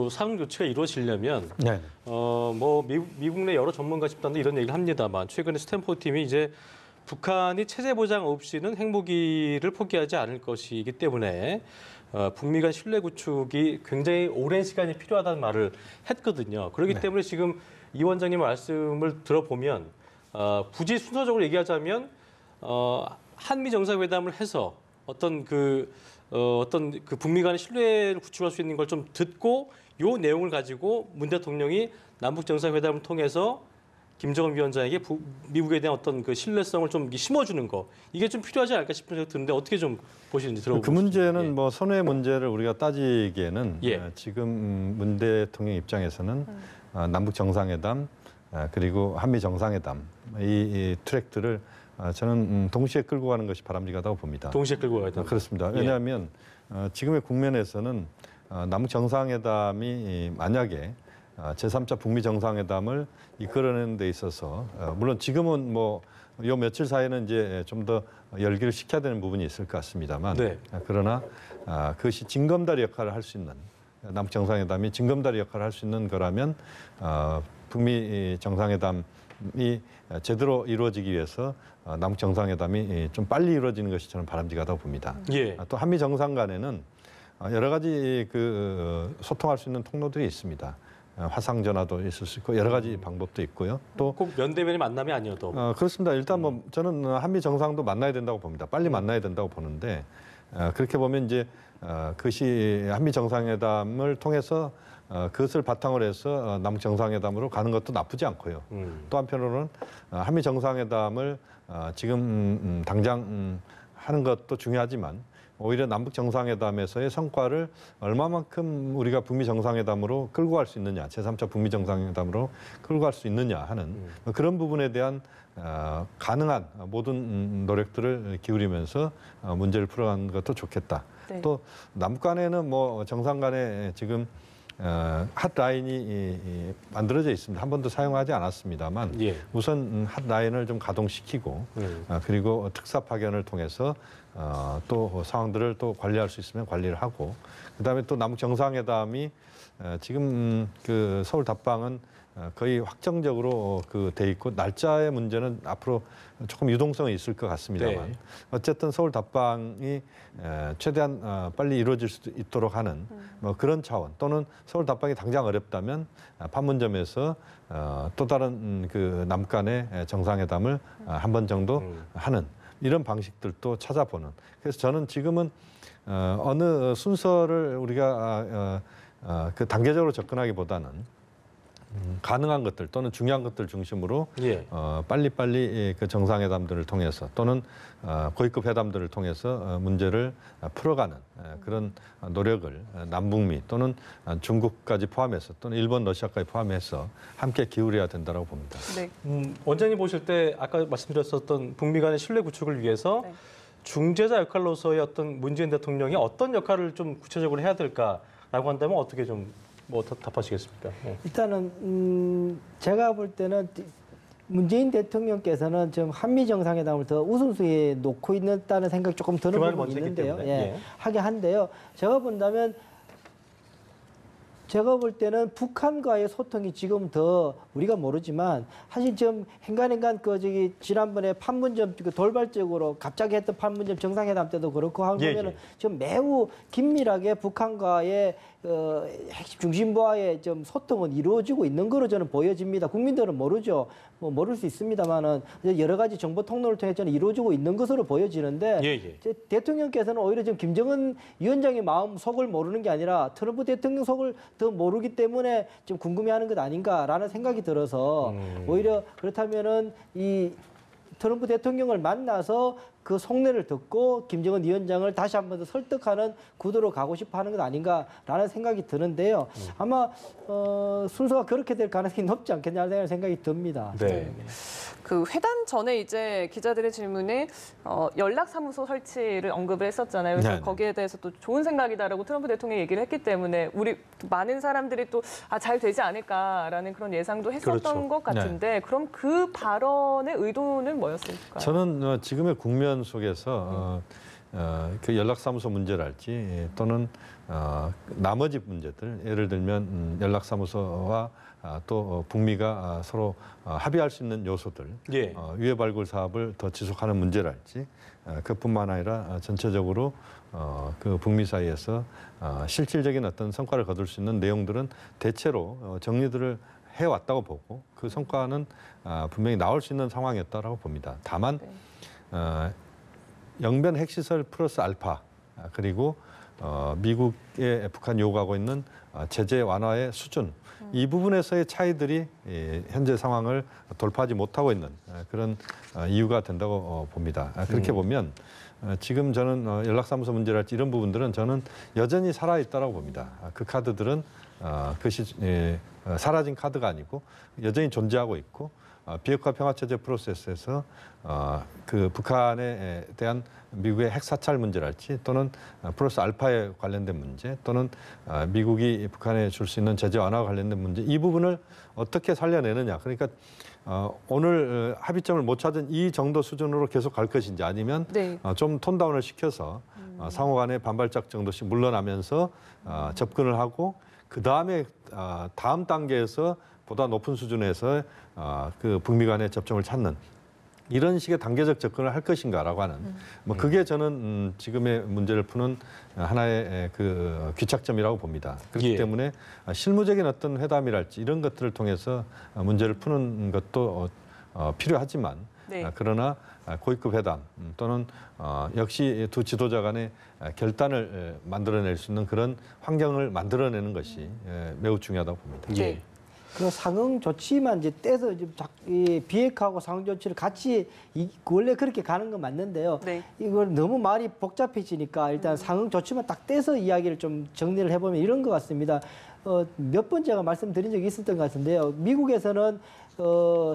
상응 조치가 이루어지려면 네. 뭐 미국 내 여러 전문가 집단도 이런 얘기를 합니다만 최근에 스탠포드 팀이 이제 북한이 체제 보장 없이는 핵무기를 포기하지 않을 것이기 때문에 북미 간 신뢰 구축이 굉장히 오랜 시간이 필요하다는 말을 했거든요. 그렇기 네. 때문에 때문에 지금 이 원장님 말씀을 들어보면 굳이 순서적으로 얘기하자면 한미 정상회담을 해서 어떤 그 북미 간의 신뢰를 구축할 수 있는 걸 좀 듣고 요 내용을 가지고 문 대통령이 남북 정상회담을 통해서 김정은 위원장에게 미국에 대한 어떤 그 신뢰성을 좀 심어주는 거 이게 좀 필요하지 않을까 싶은 생각이 드는데 어떻게 좀 보시는지 들어보고 그 문제는 예. 뭐 선의 문제를 우리가 따지기에는 예. 지금 문 대통령 입장에서는 남북 정상회담 그리고 한미 정상회담 이 트랙들을 저는 동시에 끌고 가는 것이 바람직하다고 봅니다. 동시에 끌고 가야 된다. 그렇습니다. 예. 왜냐하면 지금의 국면에서는 남북 정상회담이 만약에 제3차 북미 정상회담을 이끌어내는 데 있어서 물론 지금은 뭐 요 며칠 사이에는 이제 좀 더 열기를 식혀야 되는 부분이 있을 것 같습니다만 네. 그러나 그것이 징검다리 역할을 할 수 있는 남북 정상회담이 징검다리 역할을 할 수 있는 거라면 북미 정상회담이 제대로 이루어지기 위해서 남북 정상회담이 좀 빨리 이루어지는 것이 저는 바람직하다고 봅니다. 예. 또 한미 정상 간에는 여러 가지 소통할 수 있는 통로들이 있습니다. 화상 전화도 있을 수 있고 여러 가지 방법도 있고요. 또 꼭 면대면의 만남이 아니어도 그렇습니다. 일단 뭐 저는 한미 정상도 만나야 된다고 봅니다. 빨리 만나야 된다고 보는데 그렇게 보면 이제 그것이 한미 정상회담을 통해서 그것을 바탕으로 해서 남북 정상회담으로 가는 것도 나쁘지 않고요. 또 한편으로는 한미 정상회담을 지금 당장 하는 것도 중요하지만 오히려 남북 정상회담에서의 성과를 얼마만큼 우리가 북미 정상회담으로 끌고 갈 수 있느냐, 제3차 북미 정상회담으로 끌고 갈 수 있느냐 하는 그런 부분에 대한 가능한 모든 노력들을 기울이면서 문제를 풀어가는 것도 좋겠다. 네. 또 남북 간에는 뭐 정상 간에 지금 핫라인이 만들어져 있습니다. 한 번도 사용하지 않았습니다만 예. 우선 핫라인을 좀 가동시키고 그리고 특사 파견을 통해서 또 상황들을 또 관리할 수 있으면 관리를 하고 그다음에 또 남북 정상회담이 지금 그 서울 답방은 거의 확정적으로 그 돼 있고 날짜의 문제는 앞으로 조금 유동성이 있을 것 같습니다만 네. 어쨌든 서울 답방이 최대한 빨리 이루어질 수 있도록 하는 뭐 그런 차원 또는 서울 답방이 당장 어렵다면 판문점에서 또 다른 그 남북 간의 정상회담을 한 번 정도 하는 이런 방식들도 찾아보는 그래서 저는 지금은 어느 순서를 우리가 그 단계적으로 접근하기보다는 가능한 것들 또는 중요한 것들 중심으로 예. 빨리빨리 그 정상회담들을 통해서 또는 고위급 회담들을 통해서 문제를 풀어가는 그런 노력을 남북미 또는 중국까지 포함해서 또는 일본, 러시아까지 포함해서 함께 기울여야 된다고 봅니다. 네. 원장님 보실 때 아까 말씀드렸었던 북미 간의 신뢰 구축을 위해서 네. 중재자 역할로서의 어떤 문재인 대통령이 어떤 역할을 좀 구체적으로 해야 될까라고 한다면 어떻게 좀 뭐 답하시겠습니까? 예. 일단은 제가 볼 때는 문재인 대통령께서는 지금 한미 정상회담을 더 우선순위에 놓고 있다는 생각이 조금 드는 그 말을 부분이 먼저 했기 있는데요. 때문에. 예, 예. 하게 한데요. 제가 볼 때는 북한과의 소통이 지금 더 우리가 모르지만 사실 지금 행간행간 지난번에 판문점 돌발적으로 갑자기 했던 판문점 정상회담 때도 그렇고 하면은 지금 매우 긴밀하게 북한과의 핵심 중심부와의 좀 소통은 이루어지고 있는 거로 저는 보여집니다. 국민들은 모르죠. 뭐 모를 수 있습니다만은 여러 가지 정보 통로를 통해 저는 이루어지고 있는 것으로 보여지는데 대통령께서는 오히려 지금 김정은 위원장의 마음 속을 모르는 게 아니라 트럼프 대통령 속을 더 모르기 때문에 좀 궁금해하는 것 아닌가라는 생각이 들어서 오히려 그렇다면은 이 트럼프 대통령을 만나서 그 속내를 듣고 김정은 위원장을 다시 한 번 더 설득하는 구도로 가고 싶어 하는 것 아닌가라는 생각이 드는데요. 아마 순서가 그렇게 될 가능성이 높지 않겠냐는 생각이 듭니다. 네. 그 회담 전에 이제 기자들의 질문에 연락사무소 설치를 언급을 했었잖아요. 그래서 네네. 거기에 대해서 또 좋은 생각이다라고 트럼프 대통령이 얘기를 했기 때문에 우리 많은 사람들이 또 잘 되지 않을까라는 그런 예상도 했었던 그렇죠. 것 같은데 그럼 그 발언의 의도는 뭐였을까요? 저는 지금의 국면 속에서 그 연락사무소 문제랄지 또는 나머지 문제들, 예를 들면 연락사무소와 또 북미가 서로 합의할 수 있는 요소들, 예. 유해 발굴 사업을 더 지속하는 문제랄지, 그뿐만 아니라 전체적으로 그 북미 사이에서 실질적인 어떤 성과를 거둘 수 있는 내용들은 대체로 정리들을 해왔다고 보고, 그 성과는 분명히 나올 수 있는 상황이었다라고 봅니다. 다만 영변 핵시설 플러스 알파, 그리고 미국의 북한 요구하고 있는 제재 완화의 수준, 이 부분에서의 차이들이 현재 상황을 돌파하지 못하고 있는 그런 이유가 된다고 봅니다. 그렇게 보면 지금 저는 연락사무소 문제랄지 이런 부분들은 저는 여전히 살아있다고 봅니다. 그 카드들은 사라진 카드가 아니고 여전히 존재하고 있고, 비핵화 평화체제 프로세스에서 그 북한에 대한 미국의 핵사찰 문제랄지 또는 플러스 알파에 관련된 문제 또는 미국이 북한에 줄 수 있는 제재 완화와 관련된 문제, 이 부분을 어떻게 살려내느냐. 그러니까 오늘 합의점을 못 찾은 이 정도 수준으로 계속 갈 것인지, 아니면 네. 좀 톤다운을 시켜서 상호 간의 반발짝 정도씩 물러나면서 접근을 하고, 그 다음에 다음 단계에서 보다 높은 수준에서 그 북미 간의 접점을 찾는 이런 식의 단계적 접근을 할 것인가라고 하는, 뭐 그게 저는 지금의 문제를 푸는 하나의 그 귀착점이라고 봅니다. 그렇기 예. 때문에 실무적인 어떤 회담이랄지 이런 것들을 통해서 문제를 푸는 것도 필요하지만, 네. 그러나 고위급 회담 또는 역시 두 지도자 간의 결단을 만들어낼 수 있는 그런 환경을 만들어내는 것이 매우 중요하다고 봅니다. 예. 그 상응 조치만 이제 떼서 이 비핵화하고 상응 조치를 같이 원래 그렇게 가는 건 맞는데요. 네. 이걸 너무 말이 복잡해지니까 일단 상응 조치만 딱 떼서 이야기를 좀 정리를 해보면 이런 것 같습니다. 몇 번 제가 말씀드린 적이 있었던 것 같은데요. 미국에서는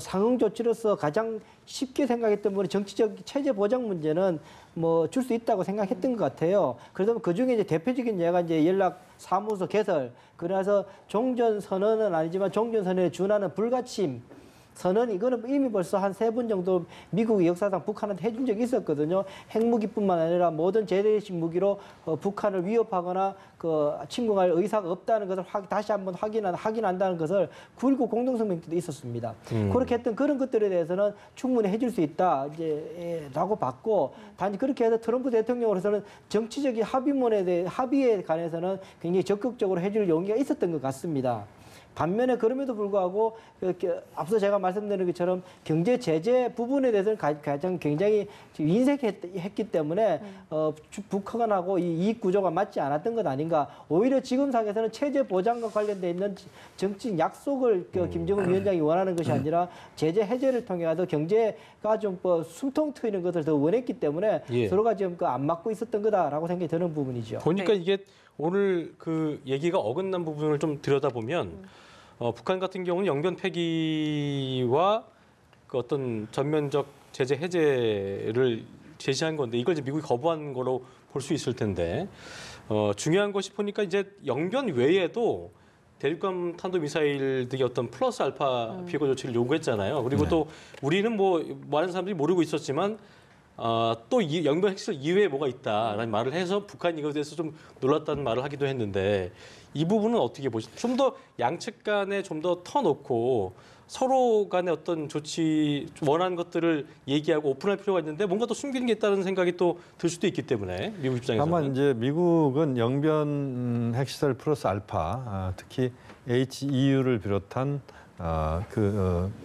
상응 조치로서 가장 쉽게 생각했던 부분은 정치적 체제 보장 문제는 뭐 줄 수 있다고 생각했던 것 같아요. 그러다 보면 그 중에 이제 대표적인 예가 이제 연락 사무소 개설, 그래서 종전 선언은 아니지만 종전 선언에 준하는 불가침 선언, 이거는 이미 벌써 한 3번 정도 미국이 역사상 북한한테 해준 적이 있었거든요. 핵무기뿐만 아니라 모든 재래식 무기로 북한을 위협하거나 그 침공할 의사가 없다는 것을 다시 한번 확인한다는 것을 9.19 공동성명 때도 있었습니다. 그렇게 했던 그런 것들에 대해서는 충분히 해줄 수 있다 라고 봤고, 단지 그렇게 해서 트럼프 대통령으로서는 정치적인 합의에 관해서는 굉장히 적극적으로 해줄 용의가 있었던 것 같습니다. 반면에 그럼에도 불구하고 앞서 제가 말씀드린 것처럼 경제 제재 부분에 대해서는 가장 굉장히 인색했기 때문에 북한하고 이 이익 구조가 맞지 않았던 것 아닌가. 오히려 지금 상에서는 체제 보장과 관련돼 있는 정치적 약속을 김정은 위원장이 원하는 것이 아니라 제재 해제를 통해서 경제가 좀 숨통 트이는 것을 더 원했기 때문에 예. 서로가 지금 안 맞고 있었던 거다라고 생각이 드는 부분이죠. 보니까 네. 이게 오늘 그 얘기가 어긋난 부분을 좀 들여다보면 북한 같은 경우는 영변 폐기와 그 어떤 전면적 제재 해제를 제시한 건데, 이걸 이제 미국이 거부한 거로 볼 수 있을 텐데, 중요한 것이 보니까 이제 영변 외에도 대륙간 탄도미사일들이 어떤 플러스 알파 비핵화 조치를 요구했잖아요. 그리고 네. 또 우리는 뭐 많은 사람들이 모르고 있었지만 또 영변 핵시설 이외에 뭐가 있다라는 말을 해서 북한이 이것에 대해서 좀 놀랐다는 말을 하기도 했는데, 이 부분은 어떻게 보시죠? 좀 더 양측 간에 좀 더 터놓고 서로 간의 어떤 조치, 원하는 것들을 얘기하고 오픈할 필요가 있는데 뭔가 더 숨기는 게 있다는 생각이 또 들 수도 있기 때문에 미국 입장에서는. 다만 이제 미국은 영변 핵시설 플러스 알파, 특히 HEU를 비롯한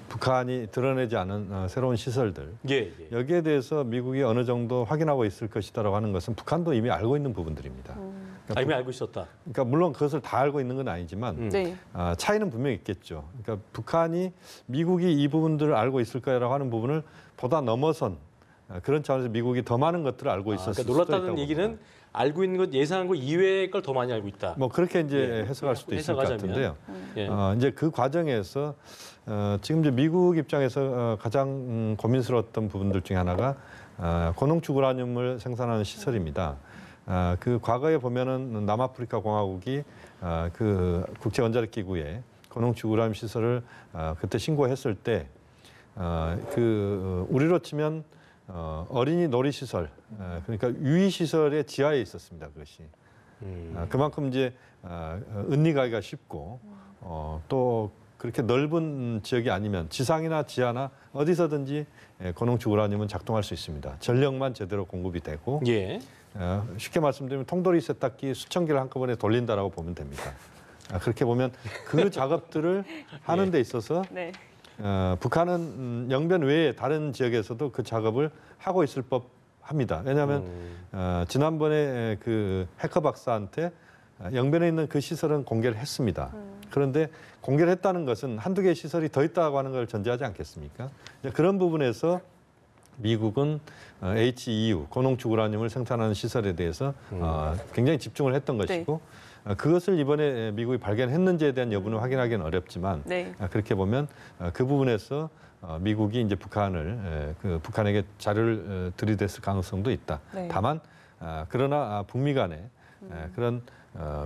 북한이 드러내지 않은 새로운 시설들, 예. 여기에 대해서 미국이 어느 정도 확인하고 있을 것이다라고 하는 것은 북한도 이미 알고 있는 부분들입니다. 이미 알고 있었다. 그러니까 물론 그것을 다 알고 있는 건 아니지만 네. 차이는 분명히 있겠죠. 그러니까 북한이 미국이 이 부분들을 알고 있을 거라고 하는 부분을 보다 넘어선 그런 차원에서 미국이 더 많은 것들을 알고 있었을 그러니까 수도 놀랐다는 있다고 얘기는 봅니다. 알고 있는 것, 예상한 것 이외의 걸 더 많이 알고 있다. 뭐 그렇게 이제 예. 해석할 수도 있을 것 해석하자면. 같은데요. 예. 이제 그 과정에서 지금 이제 미국 입장에서 가장 고민스러웠던 부분들 중에 하나가 고농축 우라늄을 생산하는 시설입니다. 그 과거에 보면은 남아프리카 공화국이 그 국제 원자력 기구에 고농축 우라늄 시설을 그때 신고했을 때 그 우리로 치면 어린이 놀이시설, 그러니까 유이시설의 지하에 있었습니다. 그것이. 그만큼 이제 은닉하기가 쉽고 또 그렇게 넓은 지역이 아니면 지상이나 지하나 어디서든지 고농축 우라늄은 작동할 수 있습니다. 전력만 제대로 공급이 되고 예. 쉽게 말씀드리면 통돌이 세탁기 수천 개를 한꺼번에 돌린다라고 보면 됩니다. 그렇게 보면 그 작업들을 하는 데 있어서 네. 북한은 영변 외에 다른 지역에서도 그 작업을 하고 있을 법합니다. 왜냐하면 지난번에 그 해커 박사한테 영변에 있는 그 시설은 공개를 했습니다. 그런데 공개를 했다는 것은 한두 개의 시설이 더 있다고 하는 걸 전제하지 않겠습니까? 그런 부분에서 미국은 HEU, 고농축 우라늄을 생산하는 시설에 대해서 굉장히 집중을 했던 것이고 그것을 이번에 미국이 발견했는지에 대한 여부는 확인하기는 어렵지만 네. 그렇게 보면 그 부분에서 미국이 이제 북한에게 자료를 들이댔을 가능성도 있다. 네. 다만 그러나 북미 간에 그런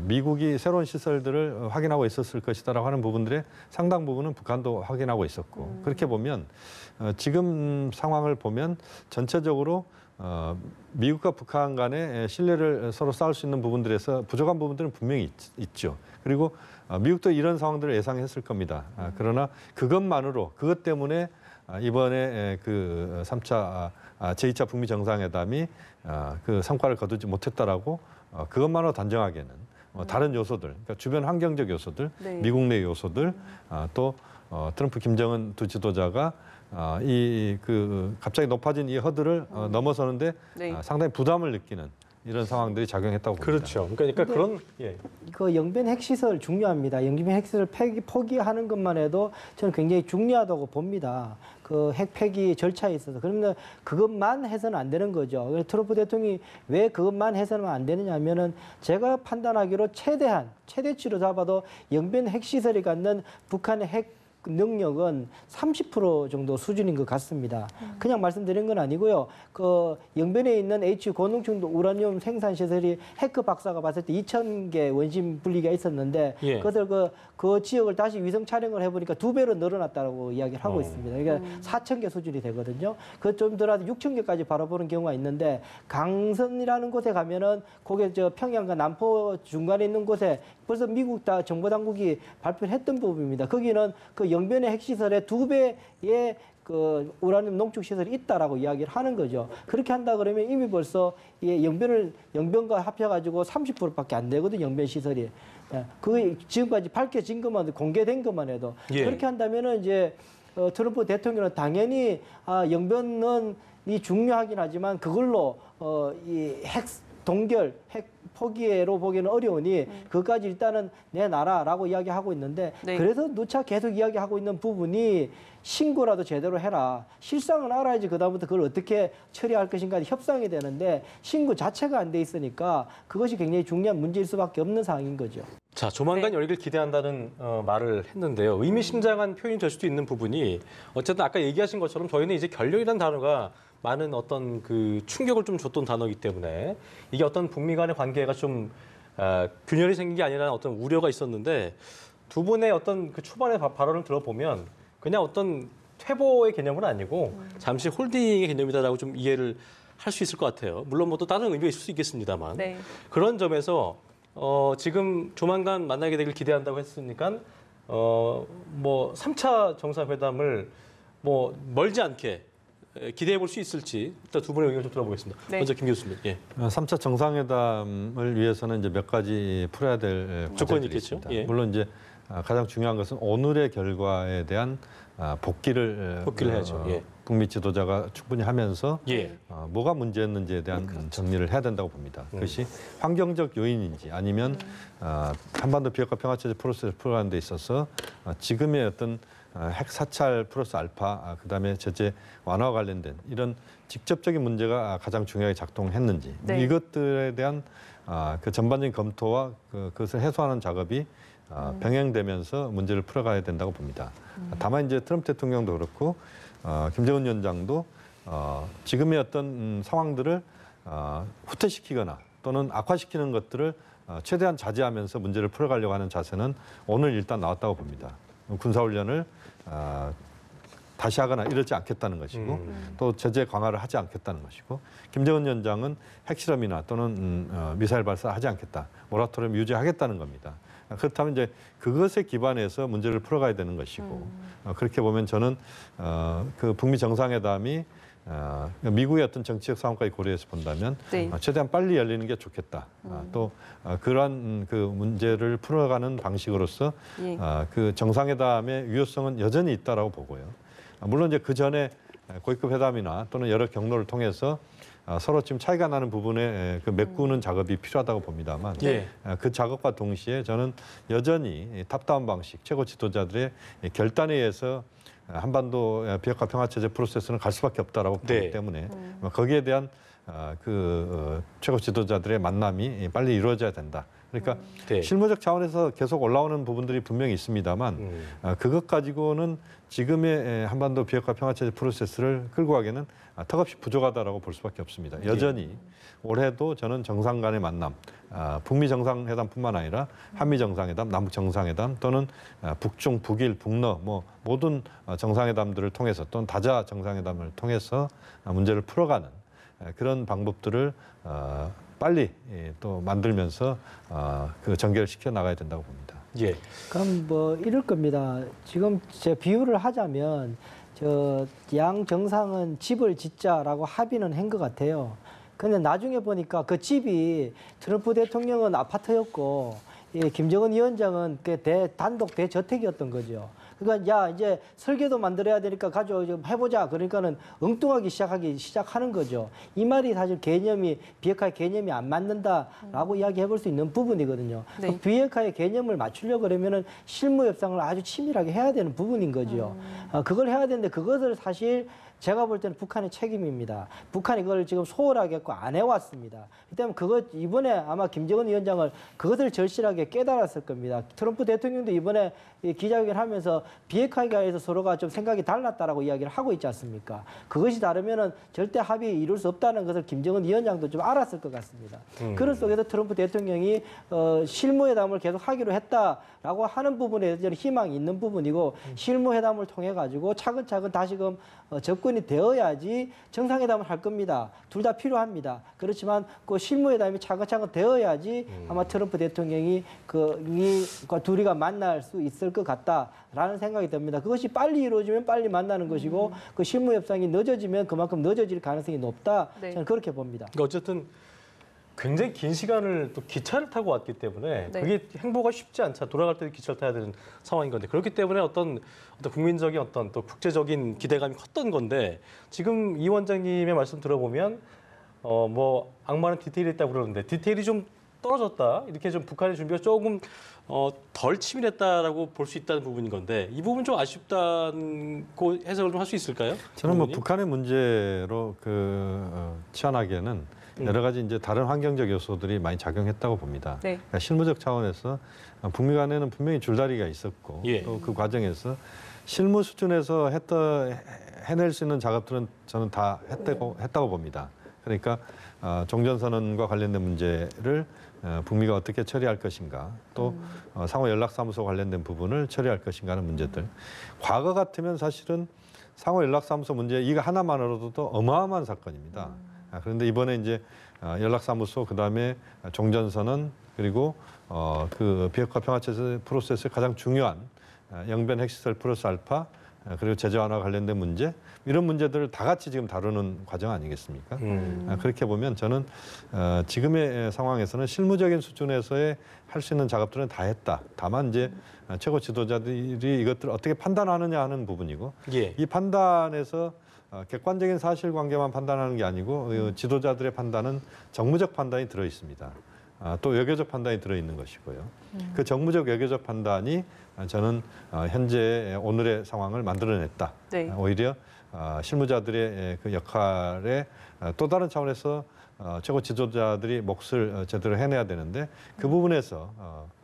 미국이 새로운 시설들을 확인하고 있었을 것이다라고 하는 부분들의 상당 부분은 북한도 확인하고 있었고 그렇게 보면 지금 상황을 보면 전체적으로 미국과 북한 간의 신뢰를 서로 쌓을 수 있는 부분들에서 부족한 부분들은 분명히 있죠. 그리고 미국도 이런 상황들을 예상했을 겁니다. 그러나 그것 때문에 이번에 그 3차, 제2차 북미 정상회담이 그 성과를 거두지 못했다라고 그것만으로 단정하기에는 다른 요소들, 그러니까 주변 환경적 요소들, 네. 미국 내 요소들, 또 트럼프, 김정은 두 지도자가 갑자기 높아진 이 허들을 넘어서는데 네. 상당히 부담을 느끼는 이런 상황들이 작용했다고 봅니다. 그렇죠. 그러니까 그런 그 영변 핵시설 중요합니다. 영변 핵시설 포기하는 것만 해도 저는 굉장히 중요하다고 봅니다. 그 핵 폐기 절차에 있어서. 그러면 그것만 해서는 안 되는 거죠. 그래서 트럼프 대통령이 왜 그것만 해서는 안 되느냐 하면은 제가 판단하기로 최대치로 잡아도 영변 핵시설이 갖는 북한의 핵 능력은 30% 정도 수준인 것 같습니다. 그냥 말씀드린 건 아니고요. 그 영변에 있는 H 고농축 우라늄 생산 시설이 해커 박사가 봤을 때 2,000개 원심 분리기가 있었는데 예. 그것을 그 지역을 다시 위성 촬영을 해보니까 2배로 늘어났다고 이야기를 하고 있습니다. 그러니까 4,000개 수준이 되거든요. 그 좀 더라도 6,000개까지 바라보는 경우가 있는데 강선이라는 곳에 가면은 거기 저 평양과 남포 중간에 있는 곳에 벌써 미국 정보 당국이 발표했던 부분입니다. 거기는 그 영변의 핵시설의 2배의 그 우라늄 농축 시설이 있다라고 이야기를 하는 거죠. 그렇게 한다 그러면 이미 벌써 영변과 합쳐가지고 30%밖에 안 되거든요. 영변 시설이. 그 지금까지 밝혀진 것만 공개된 것만 해도 예. 그렇게 한다면은 이제 트럼프 대통령은 당연히 영변은 중요하긴 하지만 그걸로 이 핵 동결, 핵 포기로 보기는 어려우니 그것까지 일단은 내놔라라고 이야기하고 있는데 네. 그래서 누차 계속 이야기하고 있는 부분이 신고라도 제대로 해라. 실상은 알아야지 그다음부터 그걸 어떻게 처리할 것인가 협상이 되는데 신고 자체가 안 돼 있으니까 그것이 굉장히 중요한 문제일 수밖에 없는 상황인 거죠. 자, 조만간 네. 열기를 기대한다는 말을 했는데요. 의미심장한 표현이 될 수도 있는 부분이 어쨌든 아까 얘기하신 것처럼 저희는 이제 결렬이라는 단어가 많은 어떤 그 충격을 좀 줬던 단어이기 때문에 이게 어떤 북미 간의 관계가 좀 균열이 생긴 게 아니라 어떤 우려가 있었는데 두 분의 어떤 그 초반의 발언을 들어보면 그냥 어떤 퇴보의 개념은 아니고 잠시 홀딩의 개념이다라고 좀 이해를 할 수 있을 것 같아요. 물론 뭐 또 다른 의미가 있을 수 있겠습니다만 네. 그런 점에서 지금 조만간 만나게 되길 기대한다고 했으니까 뭐 3차 정상회담을 뭐 멀지 않게 기대해 볼 수 있을지 일단 두 분의 의견 좀 들어보겠습니다. 네. 먼저 김 교수님. 예. 3차 정상회담을 위해서는 이제 몇 가지 풀어야 될 조건이 과제들이 있겠죠. 있습니다. 예. 물론 이제 가장 중요한 것은 오늘의 결과에 대한 복귀를 해야죠. 예. 북미 지도자가 충분히 하면서 예. 뭐가 문제였는지에 대한 정리를 해야 된다고 봅니다. 그것이 환경적 요인인지 아니면 한반도 비핵화 평화체제 프로세스를 풀어가는 데 있어서 지금의 어떤 핵 사찰 플러스 알파, 그다음에 제재 완화와 관련된 이런 직접적인 문제가 가장 중요하게 작동했는지 네. 이것들에 대한 그 전반적인 검토와 그것을 해소하는 작업이 병행되면서 문제를 풀어가야 된다고 봅니다. 다만 이제 트럼프 대통령도 그렇고 김정은 위원장도 지금의 어떤 상황들을 후퇴시키거나 또는 악화시키는 것들을 최대한 자제하면서 문제를 풀어가려고 하는 자세는 오늘 일단 나왔다고 봅니다. 군사훈련을 다시 하거나 이러지 않겠다는 것이고 또 제재 강화를 하지 않겠다는 것이고 김정은 위원장은 핵실험이나 또는 미사일 발사하지 않겠다. 모라토리엄 유지하겠다는 겁니다. 그렇다면 이제 그것에 기반해서 문제를 풀어가야 되는 것이고 그렇게 보면 저는 그 북미 정상회담이 미국의 어떤 정치적 상황까지 고려해서 본다면 네. 최대한 빨리 열리는 게 좋겠다. 또 그러한 그 문제를 풀어가는 방식으로서 예. 그 정상회담의 유효성은 여전히 있다라고 보고요. 물론 이제 그 전에 고위급 회담이나 또는 여러 경로를 통해서 서로 지금 차이가 나는 부분에 그 메꾸는 작업이 필요하다고 봅니다만 예. 그 작업과 동시에 저는 여전히 탑다운 방식 최고 지도자들의 결단에 의해서 한반도 비핵화 평화체제 프로세스는 갈 수밖에 없다라고 보기 네. 때문에 거기에 대한 최고 지도자들의 만남이 빨리 이루어져야 된다. 그러니까 네. 실무적 차원에서 계속 올라오는 부분들이 분명히 있습니다만 그것 가지고는 지금의 한반도 비핵화 평화체제 프로세스를 끌고 가기에는 턱없이 부족하다라고 볼 수밖에 없습니다. 여전히 올해도 저는 정상 간의 만남, 북미 정상회담뿐만 아니라 한미 정상회담, 남북 정상회담 또는 북중, 북일, 북러 뭐 모든 정상회담들을 통해서 또는 다자 정상회담을 통해서 문제를 풀어가는 그런 방법들을 빨리 또 만들면서 그 전개를 시켜 나가야 된다고 봅니다. 예. 그럼 뭐 이럴 겁니다. 지금 제 비유를 하자면 저 양 정상은 집을 짓자라고 합의는 한 것 같아요. 근데 나중에 보니까 그 집이 트럼프 대통령은 아파트였고 김정은 위원장은 단독 대저택이었던 거죠. 그러니까 야 이제 설계도 만들어야 되니까 가져 좀 해보자. 그러니까는 엉뚱하게 시작하는 거죠. 이 말이 사실 비핵화의 개념이 안 맞는다라고 이야기해볼 수 있는 부분이거든요. 네. 비핵화의 개념을 맞추려고 그러면은 실무 협상을 아주 치밀하게 해야 되는 부분인 거죠. 그걸 해야 되는데 그것을 사실 제가 볼 때는 북한의 책임입니다. 북한이 그걸 지금 소홀하게 안 해왔습니다. 그렇기 때문에 이번에 아마 김정은 위원장을 그것을 절실하게 깨달았을 겁니다. 트럼프 대통령도 이번에 기자회견 하면서 비핵화에 대해서 서로가 좀 생각이 달랐다라고 이야기를 하고 있지 않습니까? 그것이 다르면은 절대 합의 이룰 수 없다는 것을 김정은 위원장도 좀 알았을 것 같습니다. 그런 속에서 트럼프 대통령이 실무회담을 계속 하기로 했다라고 하는 부분에 저는 희망이 있는 부분이고 실무회담을 통해 가지고 차근차근 다시금 접근이 되어야지 정상회담을 할 겁니다. 둘 다 필요합니다. 그렇지만 그 실무회담이 차근차근 되어야지 아마 트럼프 대통령이 둘이가 만날 수 있을 것 같다라는 생각이 듭니다. 그것이 빨리 이루어지면 빨리 만나는 것이고 그 실무협상이 늦어지면 그만큼 늦어질 가능성이 높다. 네. 저는 그렇게 봅니다. 그러니까 어쨌든 굉장히 긴 시간을 또 기차를 타고 왔기 때문에 네. 그게 행보가 쉽지 않죠. 돌아갈 때도 기차를 타야 되는 상황인 건데 그렇기 때문에 어떤 국민적인 어떤 또 국제적인 기대감이 컸던 건데 지금 이 원장님의 말씀 들어보면 뭐 악마는 디테일이 있다고 그러는데 디테일이 좀 떨어졌다 이렇게 좀 북한의 준비가 조금 덜 치밀했다라고 볼 수 있다는 부분인 건데 이 부분 좀 아쉽다고 해석을 좀 할 수 있을까요? 저는 뭐 부분이? 북한의 문제로 치환하기에는 여러 가지 이제 다른 환경적 요소들이 많이 작용했다고 봅니다. 네. 그러니까 실무적 차원에서 북미 간에는 분명히 줄다리기가 있었고 예. 또 그 과정에서 실무 수준에서 해낼 수 있는 작업들은 저는 다 했다고 봅니다. 그러니까 종전선언과 관련된 문제를 북미가 어떻게 처리할 것인가 또 상호 연락사무소 관련된 부분을 처리할 것인가 하는 문제들. 과거 같으면 사실은 상호 연락사무소 문제 이거 하나만으로도 어마어마한 사건입니다. 그런데 이번에 이제 연락사무소 그다음에 종전선언 그리고 그 비핵화 평화체제 프로세스의 가장 중요한 영변 핵시설 플러스 알파 그리고 제재 완화 관련된 문제 이런 문제들을 다 같이 지금 다루는 과정 아니겠습니까? 그렇게 보면 저는 지금의 상황에서는 실무적인 수준에서의 할 수 있는 작업들은 다 했다. 다만 이제 최고 지도자들이 이것들을 어떻게 판단하느냐 하는 부분이고 예. 이 판단에서 객관적인 사실관계만 판단하는 게 아니고 지도자들의 판단은 정무적 판단이 들어 있습니다. 또 외교적 판단이 들어 있는 것이고요. 그 정무적 외교적 판단이 저는 현재 오늘의 상황을 만들어냈다. 네. 오히려 실무자들의 그 역할에 또 다른 차원에서 최고 지도자들이 몫을 제대로 해내야 되는데 그 부분에서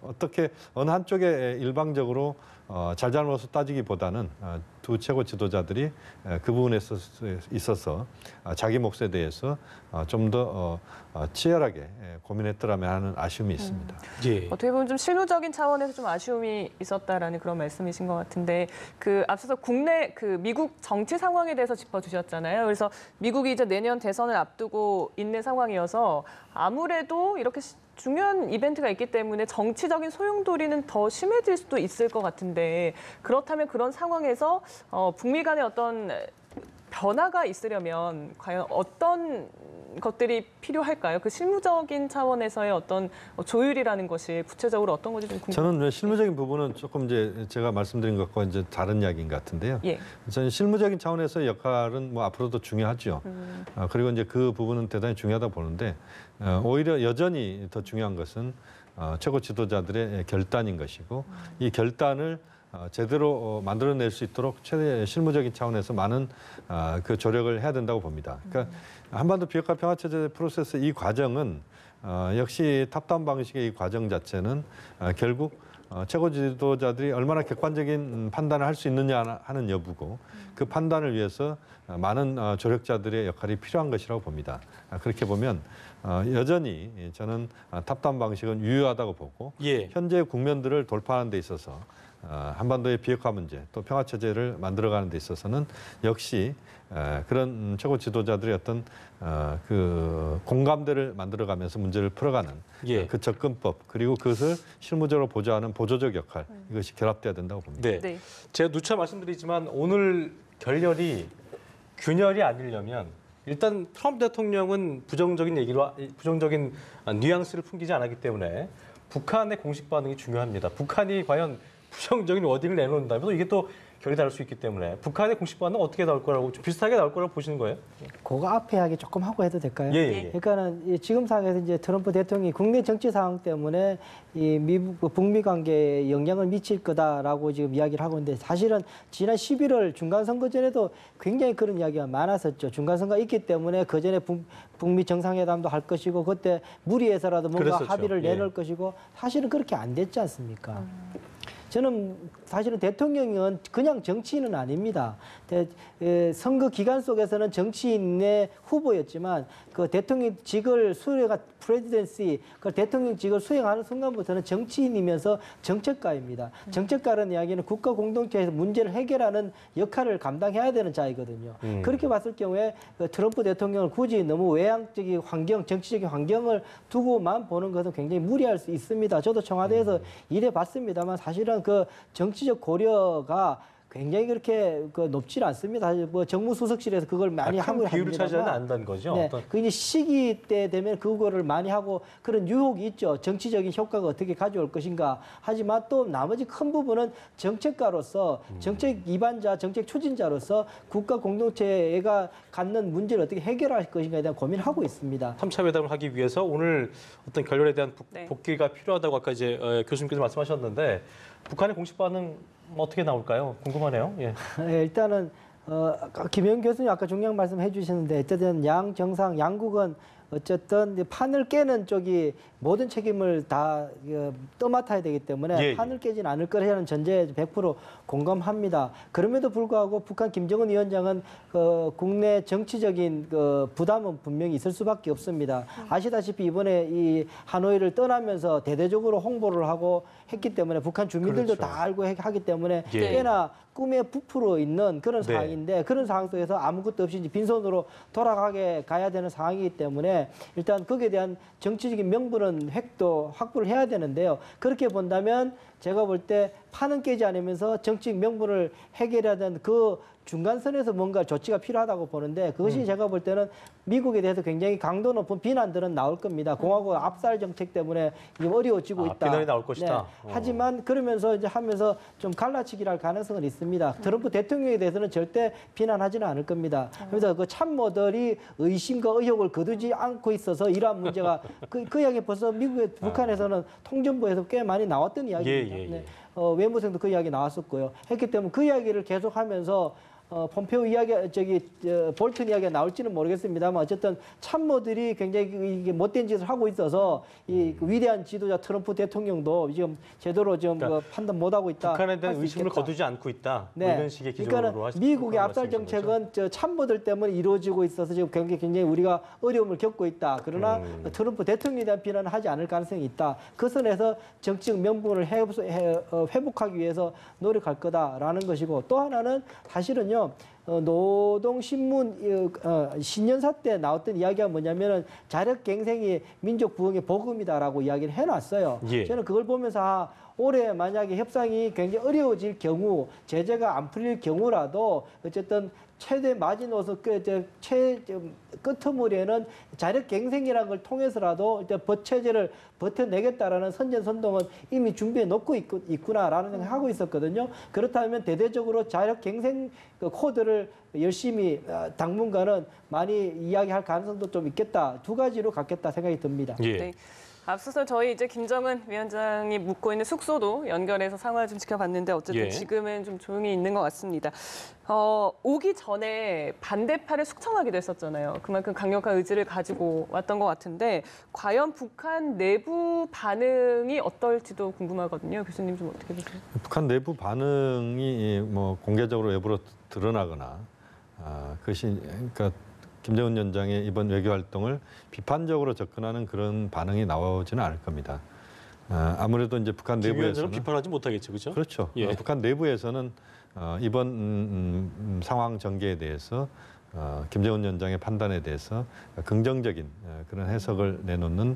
어떻게 어느 한쪽에 일방적으로 잘잘못을 따지기보다는 두 최고 지도자들이 그 부분에 있어서 자기 몫에 대해서 좀 더 치열하게 고민했더라면 하는 아쉬움이 있습니다. 예. 어떻게 보면 좀 실무적인 차원에서 좀 아쉬움이 있었다. 있었다라는 그런 말씀이신 것 같은데 그 앞서서 국내 그 미국 정치 상황에 대해서 짚어주셨잖아요. 그래서 미국이 이제 내년 대선을 앞두고 있는 상황이어서 아무래도 이렇게 중요한 이벤트가 있기 때문에 정치적인 소용돌이는 더 심해질 수도 있을 것 같은데 그렇다면 그런 상황에서 북미 간의 어떤 변화가 있으려면 과연 어떤 것들이 필요할까요? 그 실무적인 차원에서의 어떤 조율이라는 것이 구체적으로 어떤 건지 좀 궁금해요. 저는 실무적인 부분은 조금 이제 제가 말씀드린 것과 이제 다른 이야기인 것 같은데요. 예. 저는 실무적인 차원에서의 역할은 뭐 앞으로도 중요하죠. 그리고 이제 그 부분은 대단히 중요하다고 보는데 오히려 여전히 더 중요한 것은 최고 지도자들의 결단인 것이고 이 결단을 제대로 만들어낼 수 있도록 최대 실무적인 차원에서 많은 그 조력을 해야 된다고 봅니다. 그러니까 한반도 비핵화 평화체제 프로세스 이 과정은 역시 탑다운 방식의 이 과정 자체는 결국 최고 지도자들이 얼마나 객관적인 판단을 할 수 있느냐 하는 여부고 그 판단을 위해서 많은 조력자들의 역할이 필요한 것이라고 봅니다. 그렇게 보면 여전히 저는 탑다운 방식은 유효하다고 보고 예. 현재 국면들을 돌파하는 데 있어서 한반도의 비핵화 문제 또 평화체제를 만들어가는 데 있어서는 역시 그런 최고 지도자들의 어떤 그 공감대를 만들어가면서 문제를 풀어가는 예. 그 접근법 그리고 그것을 실무적으로 보좌하는 보조적 역할 이것이 결합돼야 된다고 봅니다. 네. 네. 제가 누차 말씀드리지만 오늘 결렬이 균열이 아니려면 일단 트럼프 대통령은 부정적인 뉘앙스를 풍기지 않았기 때문에 북한의 공식 반응이 중요합니다. 북한이 과연 부정적인 워딩을 내놓는다면 또 이게 또 결이 다를 수 있기 때문에 북한의 공식 반응은 어떻게 나올 거라고 좀 비슷하게 나올 거라고 보시는 거예요? 그거 앞에 하기 조금 하고 해도 될까요? 예, 예. 그러니까는 지금 상황에서 이제 트럼프 대통령이 국내 정치 상황 때문에 이 북미 관계에 영향을 미칠 거다라고 지금 이야기를 하고 있는데 사실은 지난 11월 중간 선거 전에도 굉장히 그런 이야기가 많았었죠. 중간 선거가 있기 때문에 그 전에 북미 정상회담도 할 것이고 그때 무리해서라도 뭔가 그랬었죠. 합의를 내놓을 예. 것이고 사실은 그렇게 안 됐지 않습니까? 저는 사실은 대통령은 그냥 정치인은 아닙니다. 선거 기간 속에서는 정치인의 후보였지만 그 대통령직을 수행한 프레지던시, 그 대통령직을 수행하는 순간부터는 정치인이면서 정책가입니다. 정책가라는 이야기는 국가 공동체에서 문제를 해결하는 역할을 감당해야 되는 자이거든요. 그렇게 봤을 경우에 그 트럼프 대통령을 굳이 너무 외향적인 환경, 정치적인 환경을 두고만 보는 것은 굉장히 무리할 수 있습니다. 저도 청와대에서 일해 봤습니다만 사실은 그 정치적 고려가 굉장히 그렇게 높지 않습니다. 뭐 정무수석실에서 그걸 많이 하고 큰 비율을 합니다만. 차지하지 않는다는 거죠. 네, 어떤 그 이제 시기 때 되면 그거를 많이 하고 그런 유혹이 있죠. 정치적인 효과가 어떻게 가져올 것인가. 하지만 또 나머지 큰 부분은 정책가로서 정책 이반자, 정책 추진자로서 국가 공동체가 갖는 문제를 어떻게 해결할 것인가에 대한 고민을 하고 있습니다. 3차 회담을 하기 위해서 오늘 어떤 결렬에 대한 네. 복귀가 필요하다고 아까 이제 교수님께서 말씀하셨는데 북한의 공식 반응 어떻게 나올까요? 궁금하네요. 예. 일단은 김영 교수님 아까 중요한 말씀 해주셨는데 어쨌든 양 정상 양국은 어쨌든 판을 깨는 쪽이 모든 책임을 다 떠맡아야 되기 때문에 예, 예. 판을 깨진 않을 거라는 전제에 100% 공감합니다. 그럼에도 불구하고 북한 김정은 위원장은 국내 정치적인 부담은 분명히 있을 수밖에 없습니다. 아시다시피 이번에 이 하노이를 떠나면서 대대적으로 홍보를 하고 했기 때문에 북한 주민들도 그렇죠. 다 알고 하기 때문에 예. 꽤나 꿈에 부풀어 있는 그런 네. 상황인데 그런 상황 속에서 아무것도 없이 이제 빈손으로 돌아가게 가야 되는 상황이기 때문에 일단 거기에 대한 정치적인 명분은 획도 확보를 해야 되는데요. 그렇게 본다면 제가 볼 때 판은 깨지 않으면서 정치적 명분을 해결해야 되는 그 중간선에서 뭔가 조치가 필요하다고 보는데 그것이 제가 볼 때는 미국에 대해서 굉장히 강도 높은 비난들은 나올 겁니다. 공화국 압살 정책 때문에 지금 어려워지고 있다. 비난이 나올 것이다. 하지만 그러면서 이제 하면서 좀 갈라치기를 할 가능성은 있습니다. 트럼프 대통령에 대해서는 절대 비난하지는 않을 겁니다. 그래서 그 참모들이 의심과 의혹을 거두지 않고 있어서 이러한 문제가 그 이야기 벌써 미국의 북한에서는 통전부에서 꽤 많이 나왔던 이야기입니다. 예, 예, 예. 외무성도 그 이야기 나왔었고요. 했기 때문에 그 이야기를 계속하면서 폼페오 이야기, 볼튼 이야기가 나올지는 모르겠습니다만 어쨌든 참모들이 굉장히 이게 못된 짓을 하고 있어서 이 위대한 지도자 트럼프 대통령도 지금 제대로 지금 그러니까 판단 못 하고 있다. 북한에 대한 할수 의심을 있겠다. 거두지 않고 있다. 뭐 네. 이런 식의 기조로 그러니까 미국의 압살 정책은 저 참모들 때문에 이루어지고 있어서 지금 굉장히 우리가 어려움을 겪고 있다. 그러나 트럼프 대통령에 대한 비난을 하지 않을 가능성이 있다. 그 선에서 정치적 명분을 회복하기 위해서 노력할 거다라는 것이고 또 하나는 사실은요. 노동신문 신년사 때 나왔던 이야기가 뭐냐면은 자력갱생이 민족 부흥의 복음이다라고 이야기를 해놨어요. 예. 저는 그걸 보면서 올해 만약에 협상이 굉장히 어려워질 경우 제재가 안 풀릴 경우라도 어쨌든 최대 마지노선 끄트머리에는 자력갱생이라는 걸 통해서라도 체제를 버텨내겠다라는 선전선동은 이미 준비해 놓고 있구나라는 생각을 하고 있었거든요. 그렇다면 대대적으로 자력갱생 코드를 열심히 당분간은 많이 이야기할 가능성도 좀 있겠다. 두 가지로 갖겠다 생각이 듭니다. 예. 네. 앞서서 저희 이제 김정은 위원장이 묵고 있는 숙소도 연결해서 상황을 좀 지켜봤는데 어쨌든 예. 지금은 좀 조용히 있는 것 같습니다. 오기 전에 반대파를 숙청하기도 했었잖아요. 그만큼 강력한 의지를 가지고 왔던 것 같은데 과연 북한 내부 반응이 어떨지도 궁금하거든요. 교수님 좀 어떻게 보세요? 북한 내부 반응이 뭐 공개적으로 외부로 드러나거나 그것이 그러니까 김정은 위원장의 이번 외교 활동을 비판적으로 접근하는 그런 반응이 나오지는 않을 겁니다. 아무래도 이제 북한 김 위원장은 내부에서는 비판하지 못하겠죠, 그렇죠? 그렇죠. 예. 북한 내부에서는 이번 상황 전개에 대해서 김정은 위원장의 판단에 대해서 긍정적인 그런 해석을 내놓는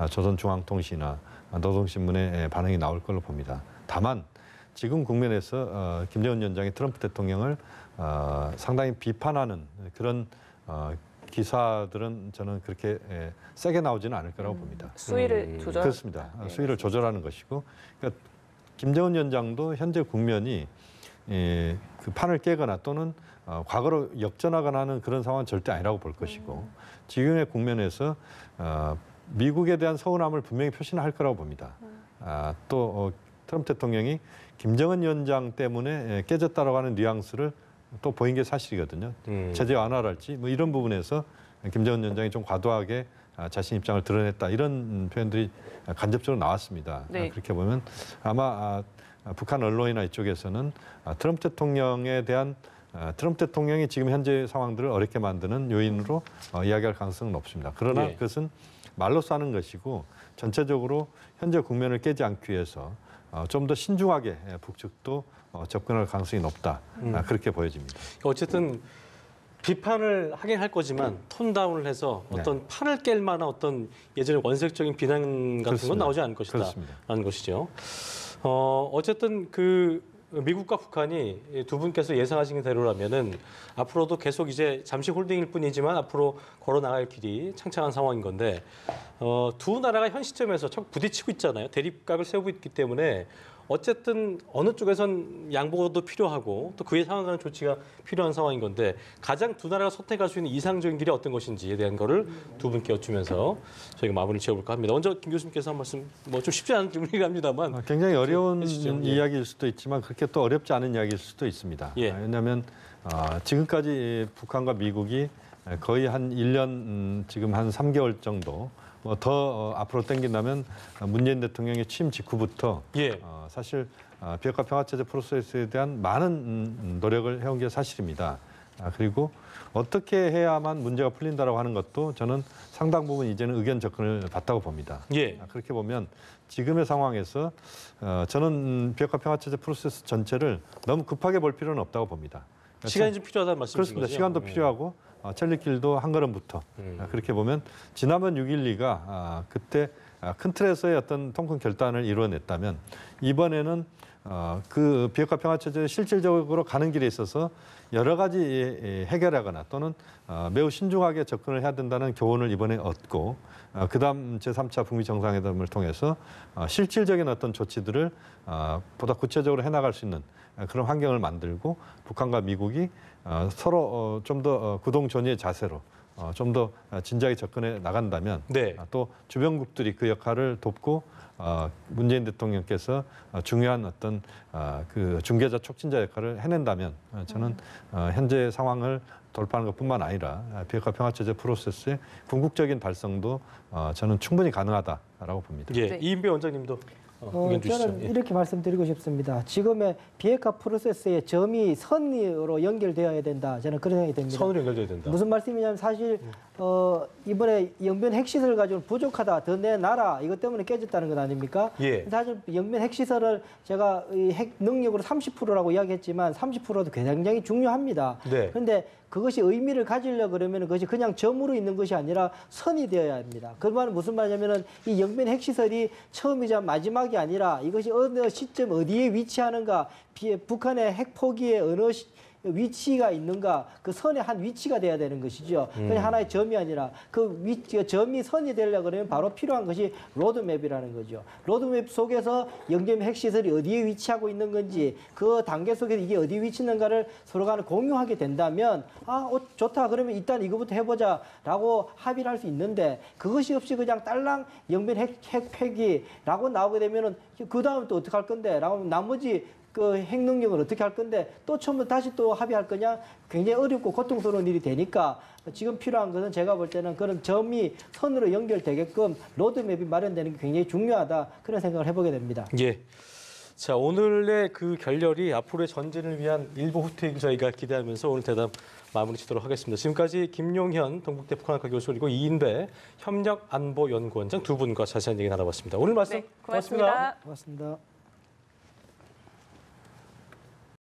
조선중앙통신이나 노동신문의 반응이 나올 걸로 봅니다. 다만 지금 국면에서 김정은 위원장이 트럼프 대통령을 상당히 비판하는 그런 기사들은 저는 그렇게 세게 나오지는 않을 거라고 봅니다. 수위를 조절. 그렇습니다. 수위를 조절하는 것이고, 그러니까 김정은 위원장도 현재 국면이 그 판을 깨거나 또는 과거로 역전하거나 하는 그런 상황은 절대 아니라고 볼 것이고, 지금의 국면에서 미국에 대한 서운함을 분명히 표시할 거라고 봅니다. 또 트럼프 대통령이 김정은 위원장 때문에 깨졌다라고 하는 뉘앙스를 또 보인 게 사실이거든요. 제재 완화랄지 뭐 이런 부분에서 김정은 위원장이 좀 과도하게 자신 입장을 드러냈다 이런 표현들이 간접적으로 나왔습니다. 네. 그렇게 보면 아마 북한 언론이나 이쪽에서는 트럼프 대통령에 대한 트럼프 대통령이 지금 현재 상황들을 어렵게 만드는 요인으로 이야기할 가능성은 높습니다. 그러나 예. 그것은 말로써 하는 것이고 전체적으로 현재 국면을 깨지 않기 위해서 좀 더 신중하게 북측도 접근할 가능성이 높다. 그렇게 보여집니다. 어쨌든 비판을 하긴 할 거지만 톤 다운을 해서 어떤 판을 깰 만한 어떤 예전의 원색적인 비난 같은 그렇습니다. 건 나오지 않을 것이다. 그렇습니다. 라는 것이죠. 어쨌든 그 미국과 북한이 두 분께서 예상하신 대로라면은 앞으로도 계속 이제 잠시 홀딩일 뿐이지만 앞으로 걸어 나갈 길이 창창한 상황인 건데 두 나라가 현 시점에서 척 부딪히고 있잖아요. 대립각을 세우고 있기 때문에 어쨌든 어느 쪽에선 양보도 필요하고 또 그에 상응하는 조치가 필요한 상황인 건데 가장 두 나라가 선택할 수 있는 이상적인 길이 어떤 것인지에 대한 거를 두 분께 여쭈면서 저희가 마무리를 지어볼까 합니다. 먼저 김 교수님께서 한 말씀 뭐 좀 쉽지 않은 질문이긴 합니다만 굉장히 어려운 해주시죠. 예. 이야기일 수도 있지만 그렇게 또 어렵지 않은 이야기일 수도 있습니다. 예. 왜냐하면 지금까지 북한과 미국이 거의 한 1년 지금 한 3개월 정도 더 앞으로 당긴다면 문재인 대통령의 취임 직후부터 예. 사실 비핵화 평화체제 프로세스에 대한 많은 노력을 해온 게 사실입니다. 그리고 어떻게 해야만 문제가 풀린다라고 하는 것도 저는 상당 부분 이제는 의견 접근을 받다고 봅니다. 예. 그렇게 보면 지금의 상황에서 저는 비핵화 평화체제 프로세스 전체를 너무 급하게 볼 필요는 없다고 봅니다. 시간이 좀 필요하다는 말씀이신 그렇습니다. 거죠? 시간도 필요하고 첼리길도 한 걸음부터 그렇게 보면 지난번 6.12가 그때 큰 틀에서의 어떤 통큰 결단을 이루어냈다면 이번에는 그 비핵화 평화체제를 실질적으로 가는 길에 있어서 여러 가지 해결하거나 또는 매우 신중하게 접근을 해야 된다는 교훈을 이번에 얻고 그다음 제3차 북미 정상회담을 통해서 실질적인 어떤 조치들을 보다 구체적으로 해나갈 수 있는 그런 환경을 만들고 북한과 미국이 서로 좀 더 구동존의의 자세로 좀 더 진지하게 접근해 나간다면 네. 또 주변국들이 그 역할을 돕고 문재인 대통령께서 중요한 어떤 그 중개자 촉진자 역할을 해낸다면 저는 현재 상황을 돌파하는 것뿐만 아니라 비핵화 평화체제 프로세스의 궁극적인 달성도 저는 충분히 가능하다라고 봅니다. 예, 네. 이인배 원장님도 의견 주시죠. 저는 예. 이렇게 말씀드리고 싶습니다. 지금의 비핵화 프로세스의 점이 선으로 연결되어야 된다. 저는 그런 생각이 듭니다. 선으로 연결돼야 된다. 무슨 말씀이냐면 사실 이번에 영변 핵시설 가지고 부족하다, 더 내놔라 이것 때문에 깨졌다는 것 아닙니까? 예. 사실 영변 핵시설을 제가 이 핵 능력으로 30%라고 이야기했지만 30%도 굉장히 중요합니다. 네. 그런데 그것이 의미를 가지려 그러면 그것이 그냥 점으로 있는 것이 아니라 선이 되어야 합니다. 그 말은 무슨 말이냐면은 이 영변 핵시설이 처음이자 마지막이 아니라 이것이 어느 시점 어디에 위치하는가, 북한의 핵 포기의 어느 위치가 있는가, 그 선의 한 위치가 돼야 되는 것이죠. 그냥 하나의 점이 아니라 그 점이 선이 되려고 그러면 바로 필요한 것이 로드맵이라는 거죠. 로드맵 속에서 영변 핵시설이 어디에 위치하고 있는 건지, 그 단계 속에서 이게 어디에 위치하는가를 서로 간에 공유하게 된다면 좋다, 그러면 일단 이거부터 해보자라고 합의를 할 수 있는데, 그것이 없이 그냥 딸랑 영변 핵 폐기라고 나오게 되면은 그 다음 또 어떻게 할 건데? 라고 나머지 그 핵 능력을 어떻게 할 건데 또 처음부터 다시 또 합의할 거냐, 굉장히 어렵고 고통스러운 일이 되니까 지금 필요한 것은 제가 볼 때는 그런 점이 선으로 연결되게끔 로드맵이 마련되는 게 굉장히 중요하다, 그런 생각을 해보게 됩니다. 예. 자, 오늘의 그 결렬이 앞으로의 전진을 위한 일부 후퇴이길 저희가 기대하면서 오늘 대담 마무리 짓도록 하겠습니다. 지금까지 김용현 동국대 북한학과 교수 그리고 이인배 협력안보연구원장 두 분과 자세한 얘기 나눠봤습니다. 오늘 말씀 네, 고맙습니다. 고맙습니다.